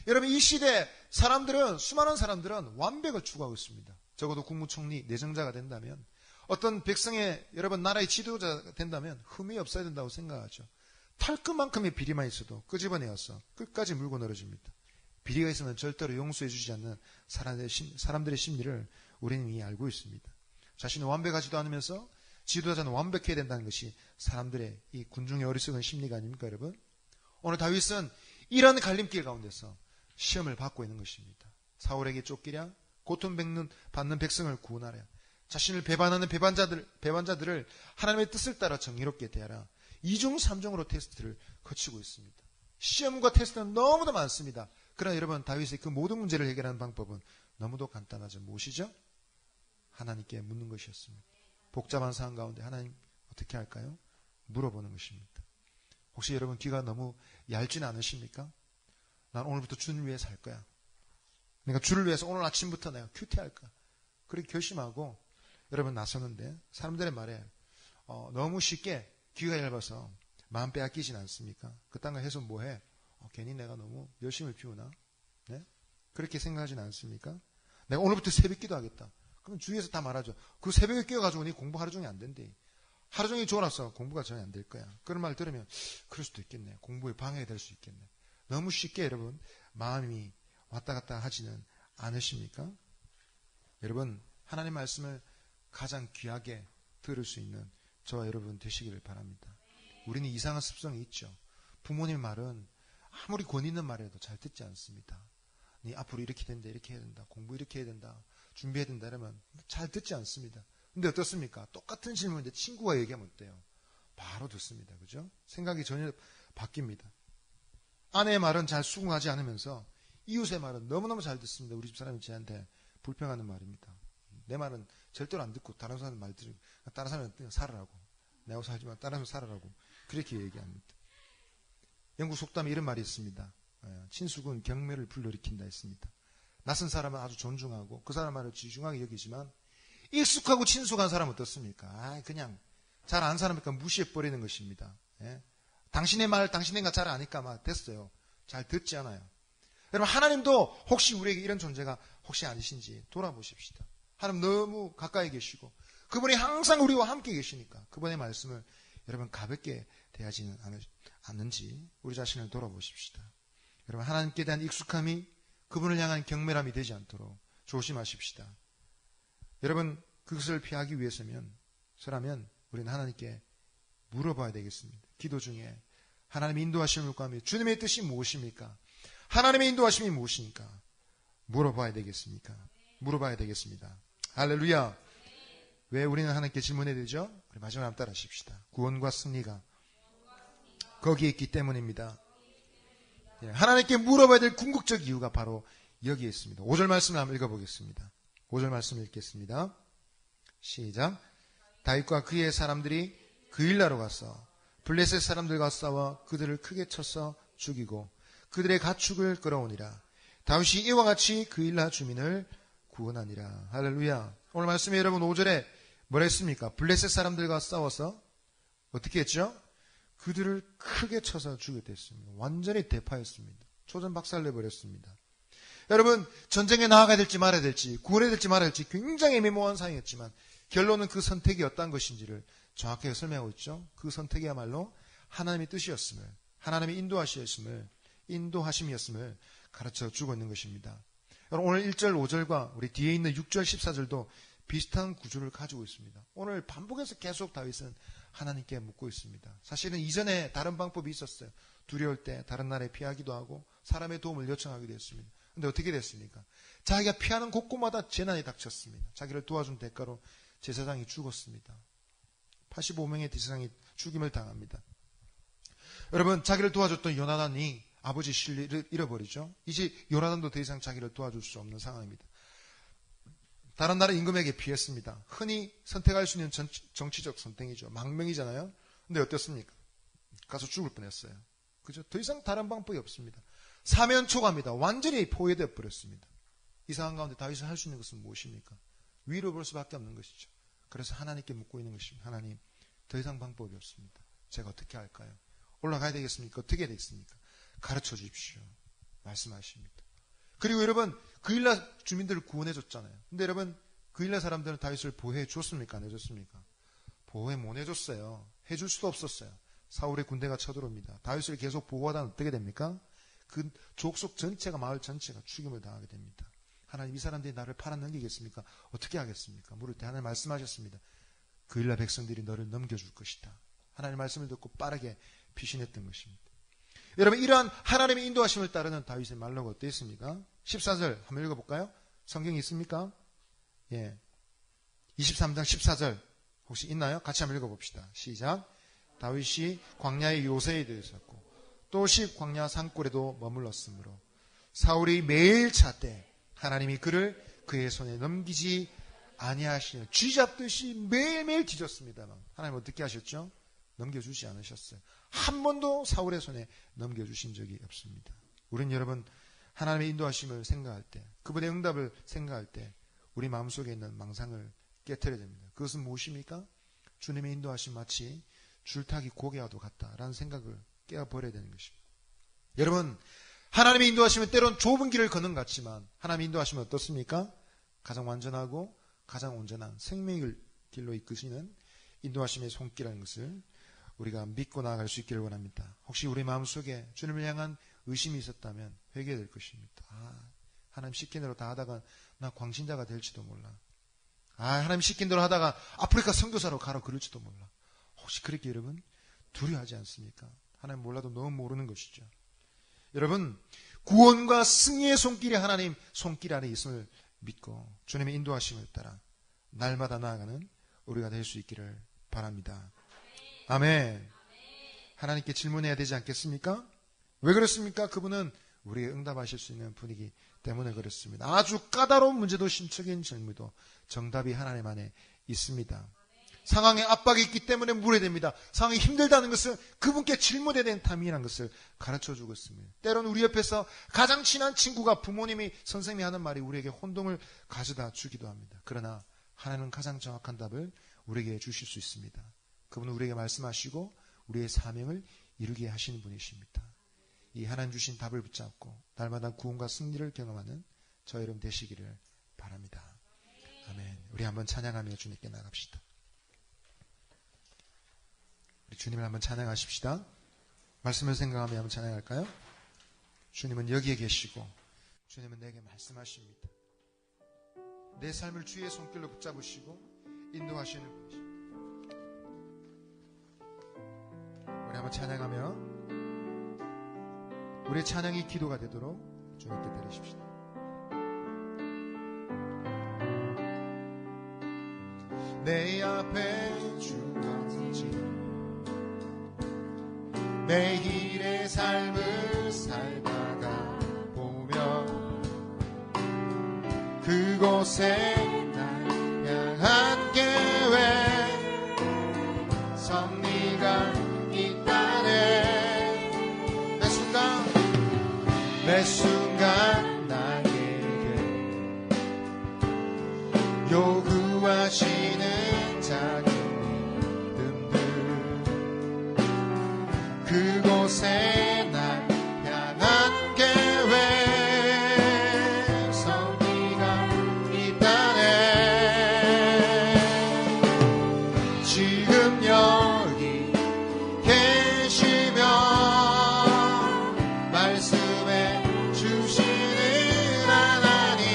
여러분 이 시대 수많은 사람들은 완벽을 추구하고 있습니다. 적어도 국무총리 내정자가 된다면 어떤 백성의 여러분 나라의 지도자가 된다면 흠이 없어야 된다고 생각하죠. 탈끝만큼의 비리만 있어도 끄집어내어서 끝까지 물고 늘어집니다. 비리가 있으면 절대로 용서해 주지 않는 사람들의 심리를 우리는 이미 알고 있습니다. 자신은 완벽하지도 않으면서 지도자는 완벽해야 된다는 것이 사람들의 이 군중의 어리석은 심리가 아닙니까 여러분? 오늘 다윗은 이런 갈림길 가운데서 시험을 받고 있는 것입니다. 사울에게 쫓기랴 고통받는 백성을 구원하랴 자신을 배반하는 배반자들을 하나님의 뜻을 따라 정의롭게 대하라. 2중 3중으로 테스트를 거치고 있습니다. 시험과 테스트는 너무도 많습니다. 그러나 여러분 다윗의 그 모든 문제를 해결하는 방법은 너무도 간단하죠. 무엇이죠? 하나님께 묻는 것이었습니다. 복잡한 상황 가운데 하나님 어떻게 할까요? 물어보는 것입니다. 혹시 여러분 귀가 너무 얇지는 않으십니까? 난 오늘부터 주를 위해 살 거야. 내가 주를 위해서 오늘 아침부터 내가 큐티할까? 그렇게 결심하고 여러분 나서는데 사람들의 말에 너무 쉽게 귀가 얇아서 마음 빼앗기진 않습니까? 그딴 거 해서 뭐해? 괜히 내가 너무 열심을 피우나? 네? 그렇게 생각하진 않습니까? 내가 오늘부터 새벽기도 하겠다. 그럼 주위에서 다 말하죠. 그 새벽에 깨어가지고 니 공부 하루 종일 안 된대. 하루 종일 졸아서 공부가 전혀 안 될 거야. 그런 말 들으면 그럴 수도 있겠네. 공부에 방해가 될 수 있겠네. 너무 쉽게 여러분 마음이 왔다 갔다 하지는 않으십니까? 여러분 하나님 말씀을 가장 귀하게 들을 수 있는 저와 여러분 되시기를 바랍니다. 우리는 이상한 습성이 있죠. 부모님 말은 아무리 권위 있는 말해도 잘 듣지 않습니다. 네 앞으로 이렇게 된다, 이렇게 해야 된다, 공부 이렇게 해야 된다, 준비해야 된다 이러면 잘 듣지 않습니다. 근데 어떻습니까? 똑같은 질문인데 친구가 얘기하면 어때요? 바로 듣습니다. 그죠? 생각이 전혀 바뀝니다. 아내의 말은 잘 수긍하지 않으면서 이웃의 말은 너무너무 잘 듣습니다. 우리 집 사람이 저한테 불평하는 말입니다. 내 말은 절대로 안 듣고 다른 사람 말 들으면 다른 사람은 살아라고. 내하고 살지만 다른 사람 살아라고. 그렇게 얘기합니다. 영국 속담에 이런 말이 있습니다. 친숙은 경멸을 불러일으킨다 했습니다. 낯선 사람은 아주 존중하고 그 사람 말을 지중하게 여기지만 익숙하고 친숙한 사람은 어떻습니까? 그냥 잘 아는 사람이니까 무시해버리는 것입니다. 예? 당신의 말, 당신네가 잘 아니까 막 됐어요. 잘 듣지 않아요. 여러분, 하나님도 혹시 우리에게 이런 존재가 혹시 아니신지 돌아보십시다. 하나님 너무 가까이 계시고 그분이 항상 우리와 함께 계시니까 그분의 말씀을 여러분 가볍게 대하지는 않는지 우리 자신을 돌아보십시다. 여러분, 하나님께 대한 익숙함이 그분을 향한 경멸함이 되지 않도록 조심하십시다. 여러분, 그것을 피하기 위해서라면 우리는 하나님께 물어봐야 되겠습니다. 기도 중에 하나님의 인도하심을 구하며 주님의 뜻이 무엇입니까? 하나님의 인도하심이 무엇입니까? 물어봐야 되겠습니까? 물어봐야 되겠습니다. 할렐루야. 왜 우리는 하나님께 질문해야 되죠? 우리 마지막에 한번 따라 하십시다. 구원과 승리가 거기에 있기 때문입니다. 하나님께 물어봐야 될 궁극적 이유가 바로 여기에 있습니다. 5절 말씀을 한번 읽어보겠습니다. 5절 말씀 읽겠습니다. 시작. 다윗과 그의 사람들이 그일라로 가서 블레셋 사람들과 싸워 그들을 크게 쳐서 죽이고 그들의 가축을 끌어오니라. 다윗이 이와 같이 그일라 주민을 구원하니라. 할렐루야. 오늘 말씀에 여러분 5절에 뭐라 했습니까? 블레셋 사람들과 싸워서 어떻게 했죠? 그들을 크게 쳐서 죽였다 했습니다. 완전히 대파였습니다. 초전박살내버렸습니다. 여러분, 전쟁에 나아가야 될지 말아야 될지, 구원해야 될지 말아야 될지 굉장히 애매모호한 상황이었지만 결론은 그 선택이 어떤 것인지를 정확하게 설명하고 있죠. 그 선택이야말로 하나님의 뜻이었음을, 하나님의 인도하심이었음을 가르쳐 주고 있는 것입니다. 여러분, 오늘 1절 5절과 우리 뒤에 있는 6절 14절도 비슷한 구조를 가지고 있습니다. 오늘 반복해서 계속 다윗은 하나님께 묻고 있습니다. 사실은 이전에 다른 방법이 있었어요. 두려울 때 다른 나라에 피하기도 하고 사람의 도움을 요청하기도 했습니다. 근데 어떻게 됐습니까? 자기가 피하는 곳곳마다 재난이 닥쳤습니다. 자기를 도와준 대가로 제사장이 죽었습니다. 85명의 제사장이 죽임을 당합니다. 여러분, 자기를 도와줬던 요나단이 아버지 신뢰를 잃어버리죠. 이제 요나단도 더 이상 자기를 도와줄 수 없는 상황입니다. 다른 나라 임금에게 피했습니다. 흔히 선택할 수 있는 정치적 선택이죠. 망명이잖아요. 근데 어떻습니까? 가서 죽을 뻔했어요. 그죠? 더 이상 다른 방법이 없습니다. 사면초가입니다. 완전히 포획되어 버렸습니다. 이 상황 가운데 다윗이 할 수 있는 것은 무엇입니까? 위로 볼 수밖에 없는 것이죠. 그래서 하나님께 묻고 있는 것입니다. 하나님, 더 이상 방법이 없습니다. 제가 어떻게 할까요? 올라가야 되겠습니까? 어떻게 해야 되겠습니까? 가르쳐 주십시오. 말씀하십니다. 그리고 여러분, 그일라 주민들을 구원해 줬잖아요. 근데 여러분, 그일라 사람들은 다윗을 보호해 줬습니까? 안 해줬습니까? 보호해 못 해줬어요. 해줄 수도 없었어요. 사울의 군대가 쳐들어옵니다. 다윗을 계속 보호하다 어떻게 됩니까? 그 족속 전체가, 마을 전체가 죽임을 당하게 됩니다. 하나님, 이 사람들이 나를 팔아넘기겠습니까? 어떻게 하겠습니까? 물을 때 하나님 말씀하셨습니다. 그일라 백성들이 너를 넘겨줄 것이다. 하나님 말씀을 듣고 빠르게 피신했던 것입니다. 여러분, 이러한 하나님의 인도하심을 따르는 다윗의 말로가 어땠습니까? 14절 한번 읽어볼까요? 성경이 있습니까? 예, 23장 14절 혹시 있나요? 같이 한번 읽어봅시다. 시작. 다윗이 광야의 요새에 들었고 또10 광야 산골에도 머물렀으므로 사울이 매일 찾되 하나님이 그를 그의 손에 넘기지 아니하시니, 쥐잡듯이 매일매일 뒤졌습니다만 하나님 어떻게 하셨죠? 넘겨주지 않으셨어요. 한 번도 사울의 손에 넘겨주신 적이 없습니다. 우리는 여러분, 하나님의 인도하심을 생각할 때, 그분의 응답을 생각할 때 우리 마음속에 있는 망상을 깨트려야 됩니다. 그것은 무엇입니까? 주님의 인도하심 마치 줄타기 고개와도 같다라는 생각을 깨어버려야 되는 것입니다. 여러분, 하나님의 인도하심은 때론 좁은 길을 걷는 것 같지만 하나님의 인도하심은 어떻습니까? 가장 완전하고 가장 온전한 생명의 길로 이끄시는 인도하심의 손길이라는 것을 우리가 믿고 나아갈 수 있기를 원합니다. 혹시 우리 마음속에 주님을 향한 의심이 있었다면 회개해야 될 것입니다. 하나님 시킨 대로 다 하다가 나 광신자가 될지도 몰라. 하나님 시킨 대로 하다가 아프리카 선교사로 가라 그럴지도 몰라. 혹시 그렇게 여러분 두려워하지 않습니까? 하나님 몰라도 너무 모르는 것이죠. 여러분, 구원과 승리의 손길이 하나님 손길 안에 있음을 믿고 주님의 인도하심을 따라 날마다 나아가는 우리가 될 수 있기를 바랍니다. 아멘. 하나님께 질문해야 되지 않겠습니까? 왜 그렇습니까? 그분은 우리에게 응답하실 수 있는 분이기 때문에 그렇습니다. 아주 까다로운 문제도 심적인 질문도 정답이 하나님 안에 있습니다. 상황에 압박이 있기 때문에 물어야 됩니다. 상황이 힘들다는 것은 그분께 질문해야 되는 타이밍이라는 것을 가르쳐주고 있습니다. 때로는 우리 옆에서 가장 친한 친구가 부모님이 선생님이 하는 말이 우리에게 혼동을 가져다 주기도 합니다. 그러나 하나님은 가장 정확한 답을 우리에게 주실 수 있습니다. 그분은 우리에게 말씀하시고 우리의 사명을 이루게 하시는 분이십니다. 이 하나님 주신 답을 붙잡고 날마다 구원과 승리를 경험하는 저 여러분 되시기를 바랍니다. 아멘. 우리 한번 찬양하며 주님께 나갑시다. 우리 주님을 한번 찬양하십시다. 말씀을 생각하며 한번 찬양할까요? 주님은 여기에 계시고 주님은 내게 말씀하십니다. 내 삶을 주의 손길로 붙잡으시고 인도하시는 분이십니다. 우리 한번 찬양하며 우리의 찬양이 기도가 되도록 주님께 드리십시다. 내 앞에 주어지 매일의 삶을 살다가 보면 그곳에 날 향한 계획 섭리가 있다네. 매 순간 나에게 요구하시는 작은 믿음들 그곳에 날 향한 계획 섭리가 있다네. 지금 여기 계시며 말씀해 주시는 하나님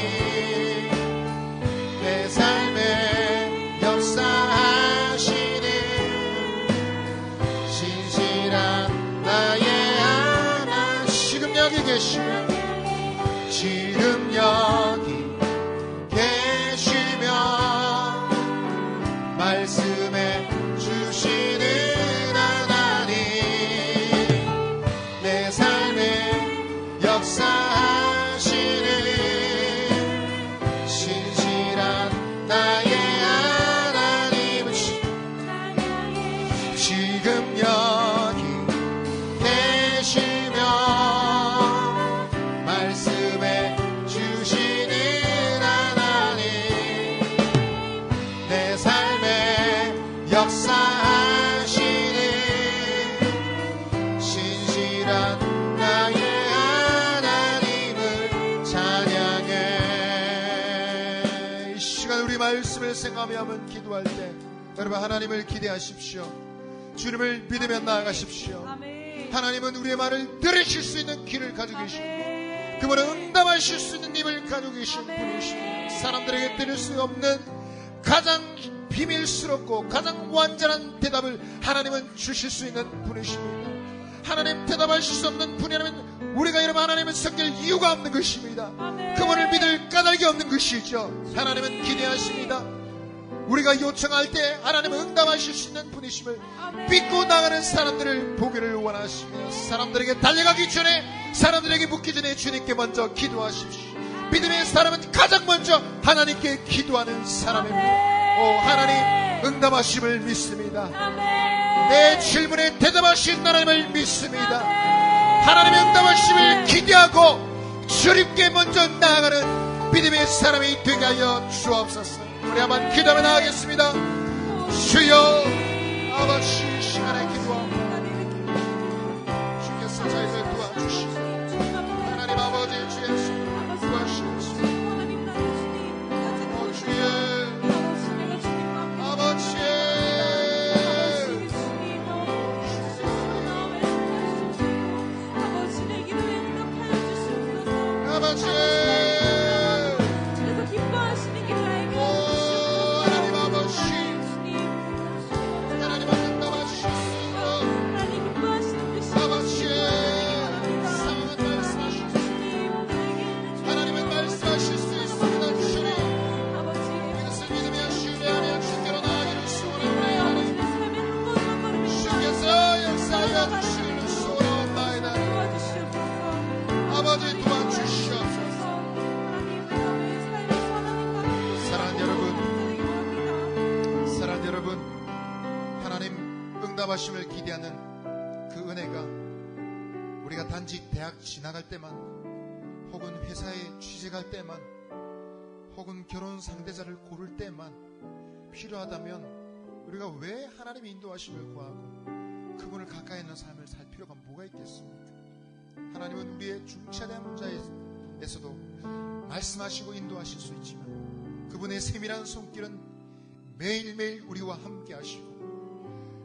내 삶에 역사하시는 신실한 나의 하나님 지금 여기 계시며 지금 여기 계시며 말씀해 주시는 하나님 내 삶에 역사하시는 신실한 나의 하나님 지금 여기 계시며 말씀해 주시는 하나님 내 삶에 역사하시는 신실한 나의 하나님을 찬양해. 이 시간 우리 말씀을 생각하며 한번 기도할 때 여러분 하나님을 기대하십시오. 주님을 믿으며 나아가십시오. 아멘. 하나님은 우리의 말을 들으실 수 있는 귀를 가지고 계시고 그분은 응답하실 수 있는 입을 가지고 계신 분이십니다. 사람들에게 들을 수 없는 가장 비밀스럽고 가장 완전한 대답을 하나님은 주실 수 있는 분이십니다. 하나님 대답하실 수 없는 분이라면 우리가 여러분 하나님을 섬길 이유가 없는 것입니다. 아멘. 그분을 믿을 까닭이 없는 것이죠. 하나님은 기대하십니다. 우리가 요청할 때 하나님은 응답하실 수 있는 분이심을 아멘. 믿고 나가는 사람들을 보기를 원하시며 사람들에게 달려가기 전에 사람들에게 묻기 전에 주님께 먼저 기도하십시오. 믿음의 사람은 가장 먼저 하나님께 기도하는 사람입니다. 오 하나님 응답하심을 믿습니다. 아멘. 내 질문에 대답하신 하나님을 믿습니다. 아멘. 하나님의 응답하심을 기대하고 주님께 먼저 나아가는 믿음의 사람이 되게 하여 주옵소서. 우리 한번 기도하며 나가겠습니다. 주여 아버지 시간에 기도합니다. 주께서 저희를 도와주시고 하나님 아버지 주의 손을 도와주시옵소서. 주의 아버지 아버지 인도하심을 기대하는 그 은혜가 우리가 단지 대학 지나갈 때만, 혹은 회사에 취직할 때만, 혹은 결혼 상대자를 고를 때만 필요하다면 우리가 왜 하나님의 인도하심을 구하고 그분을 가까이 있는 삶을 살 필요가 뭐가 있겠습니까? 하나님은 우리의 중차대한 문제에서도 말씀하시고 인도하실 수 있지만 그분의 세밀한 손길은 매일매일 우리와 함께 하시고,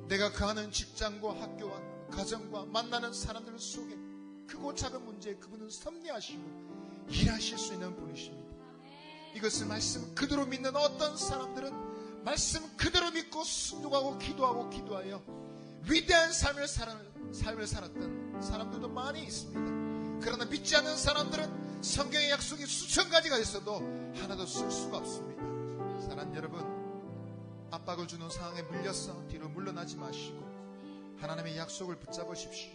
내가 가는 직장과 학교와 가정과 만나는 사람들 속에 크고 작은 문제에 그분은 섭리하시고 일하실 수 있는 분이십니다. 이것을 말씀 그대로 믿는 어떤 사람들은 말씀 그대로 믿고 순종하고 기도하여 위대한 삶을 살았던 사람들도 많이 있습니다. 그러나 믿지 않는 사람들은 성경의 약속이 수천 가지가 있어도 하나도 쓸 수가 없습니다. 사랑하는 여러분, 압박을 주는 상황에 물려서 뒤로 물러나지 마시고 하나님의 약속을 붙잡으십시오.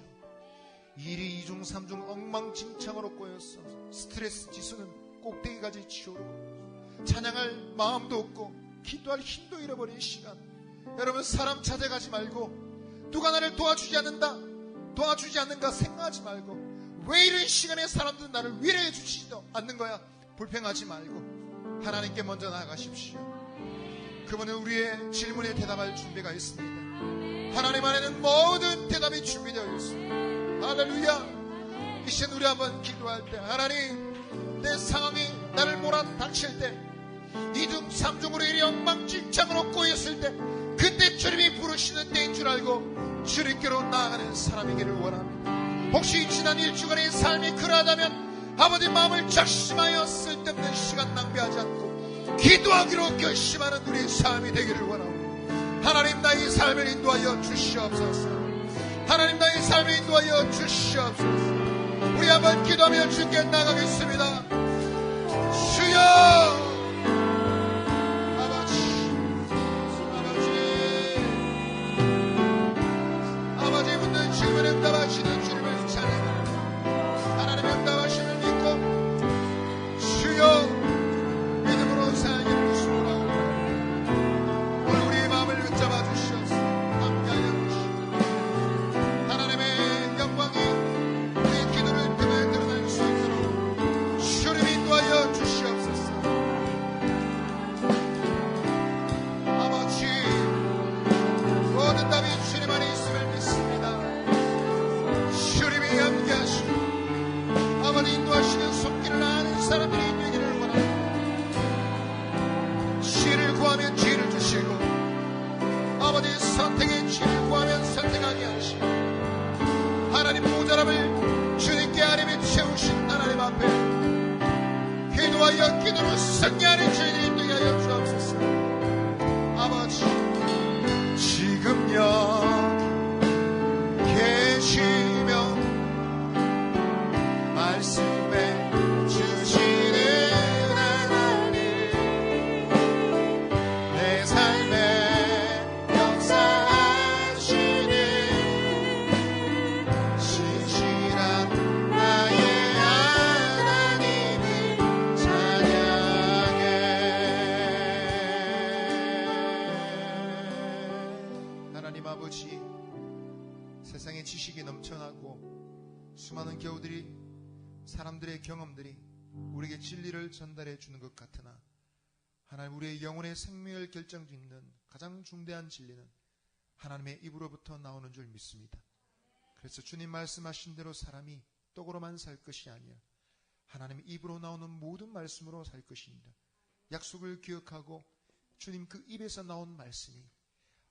일이 이중 삼중 엉망진창으로 꼬여서 스트레스 지수는 꼭대기까지 치오르고 찬양할 마음도 없고 기도할 힘도 잃어버린 시간, 여러분, 사람 찾아가지 말고 누가 나를 도와주지 않는가 생각하지 말고, 왜 이런 시간에 사람들은 나를 위로해 주지도 않는 거야, 불평하지 말고 하나님께 먼저 나아가십시오. 그분은 우리의 질문에 대답할 준비가 있습니다. 하나님 안에는 모든 대답이 준비되어 있습니다. 할렐루야. 이 시간 우리 한번 기도할 때, 하나님, 내 상황이 나를 몰아닥칠 때, 이중 삼중으로 일이 엉망진창으로 꼬였을 때, 그때 주님이 부르시는 때인 줄 알고 주님께로 나아가는 사람이기를 원합니다. 혹시 지난 일주간의 삶이 그러하다면 아버지, 마음을 작심하여 쓸데없는 시간 낭비하지 않고 기도하기로 결심하는 우리의 삶이 되기를 원합니다. 하나님, 나의 삶을 인도하여 주시옵소서. 하나님, 나의 삶을 인도하여 주시옵소서. 우리 한번 기도하며 주께 나가겠습니다. 주여, 아버지 묻는 질문에 응답하시는 주님을 찬양합니다. 하나님의 응답하심을 믿고 주여 믿음으로 살기를 소원하옵니다. 오늘 우리의 마음을 붙잡아 주시옵소서. 함께하여 주시옵소서. 하나님의 영광이 우리의 기도를 통해 드러날 수 있도록 주님 인도하여 주시옵소서. 아버지, 모든 답이 주님 안에 있음을 믿습니다. 주님이 함께하시고 아버지 인도하시는 손길을 아는 사람들이 되기를 원합니다. 지혜를 구하면 지혜를 주시고, 아버지 선택의 지혜를 구하면 선택하게 하시고, 하나님 모자람을 주님께 아뢰며 채우신 하나님 앞에 기도하여 기도로 승리하는 저희들이 되게 하여 주옵소서. 아버지, 지금 여기 계시며 말씀해 주시는 하나님, 내 삶에 역사하시는 신실한 나의 하나님을 찬양해. 하나님 아버지, 세상에 지식이 넘쳐나고 수많은 교우들이, 사람들의 경험들이 우리에게 진리를 전달해 주는 것 같으나, 하나님, 우리의 영혼의 생명을 결정짓는 가장 중대한 진리는 하나님의 입으로부터 나오는 줄 믿습니다. 그래서 주님 말씀하신 대로 사람이 떡으로만 살 것이 아니라 하나님의 입으로 나오는 모든 말씀으로 살 것입니다. 약속을 기억하고 주님 그 입에서 나온 말씀이,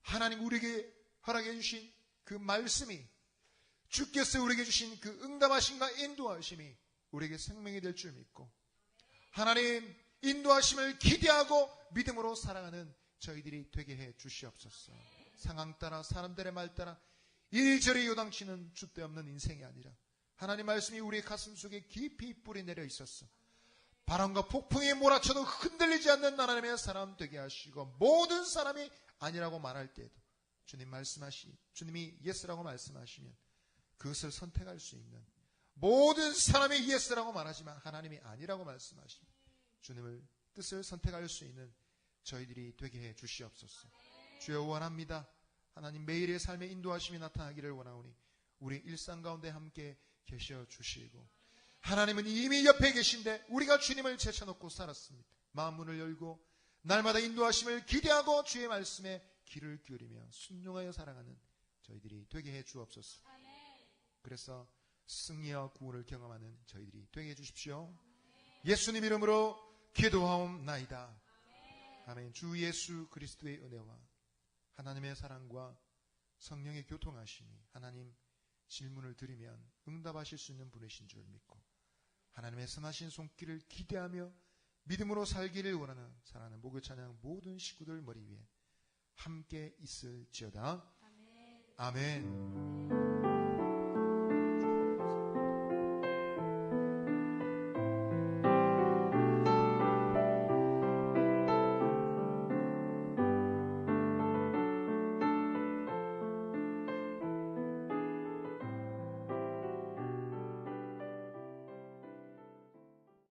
하나님 우리에게 허락해 주신 그 말씀이, 주께서 우리에게 주신 그 응답하심과 인도하심이 우리에게 생명이 될 줄 믿고, 하나님 인도하심을 기대하고 믿음으로 살아가는 저희들이 되게 해 주시옵소서. 상황 따라, 사람들의 말 따라 이리저리 요당치는 줏대 없는 인생이 아니라 하나님 말씀이 우리의 가슴 속에 깊이 뿌리 내려 있었어 바람과 폭풍이 몰아쳐도 흔들리지 않는 하나님의 사람 되게 하시고, 모든 사람이 아니라고 말할 때에도 주님이 예스라고 말씀하시면 그것을 선택할 수 있는, 모든 사람이 예스라고 말하지만 하나님이 아니라고 말씀하시면 주님을 뜻을 선택할 수 있는 저희들이 되게 해 주시옵소서. 주여, 원합니다. 하나님 매일의 삶의 인도하심이 나타나기를 원하오니 우리 일상 가운데 함께 계셔 주시고, 하나님은 이미 옆에 계신데 우리가 주님을 제쳐놓고 살았습니다. 마음 문을 열고 날마다 인도하심을 기대하고 주의 말씀에 귀를 기울이며 순종하여 살아가는 저희들이 되게 해 주옵소서. 그래서 승리와 구원을 경험하는 저희들이 되게 해 주십시오. 예수님 이름으로 기도하옵나이다. 아멘. 주 예수 그리스도의 은혜와 하나님의 사랑과 성령의 교통하심이, 하나님 질문을 드리면 응답하실 수 있는 분이신 줄 믿고 하나님의 선하신 손길을 기대하며 믿음으로 살기를 원하는 사랑하는 목요 찬양 모든 식구들 머리 위에 함께 있을지어다. 아멘. 아멘.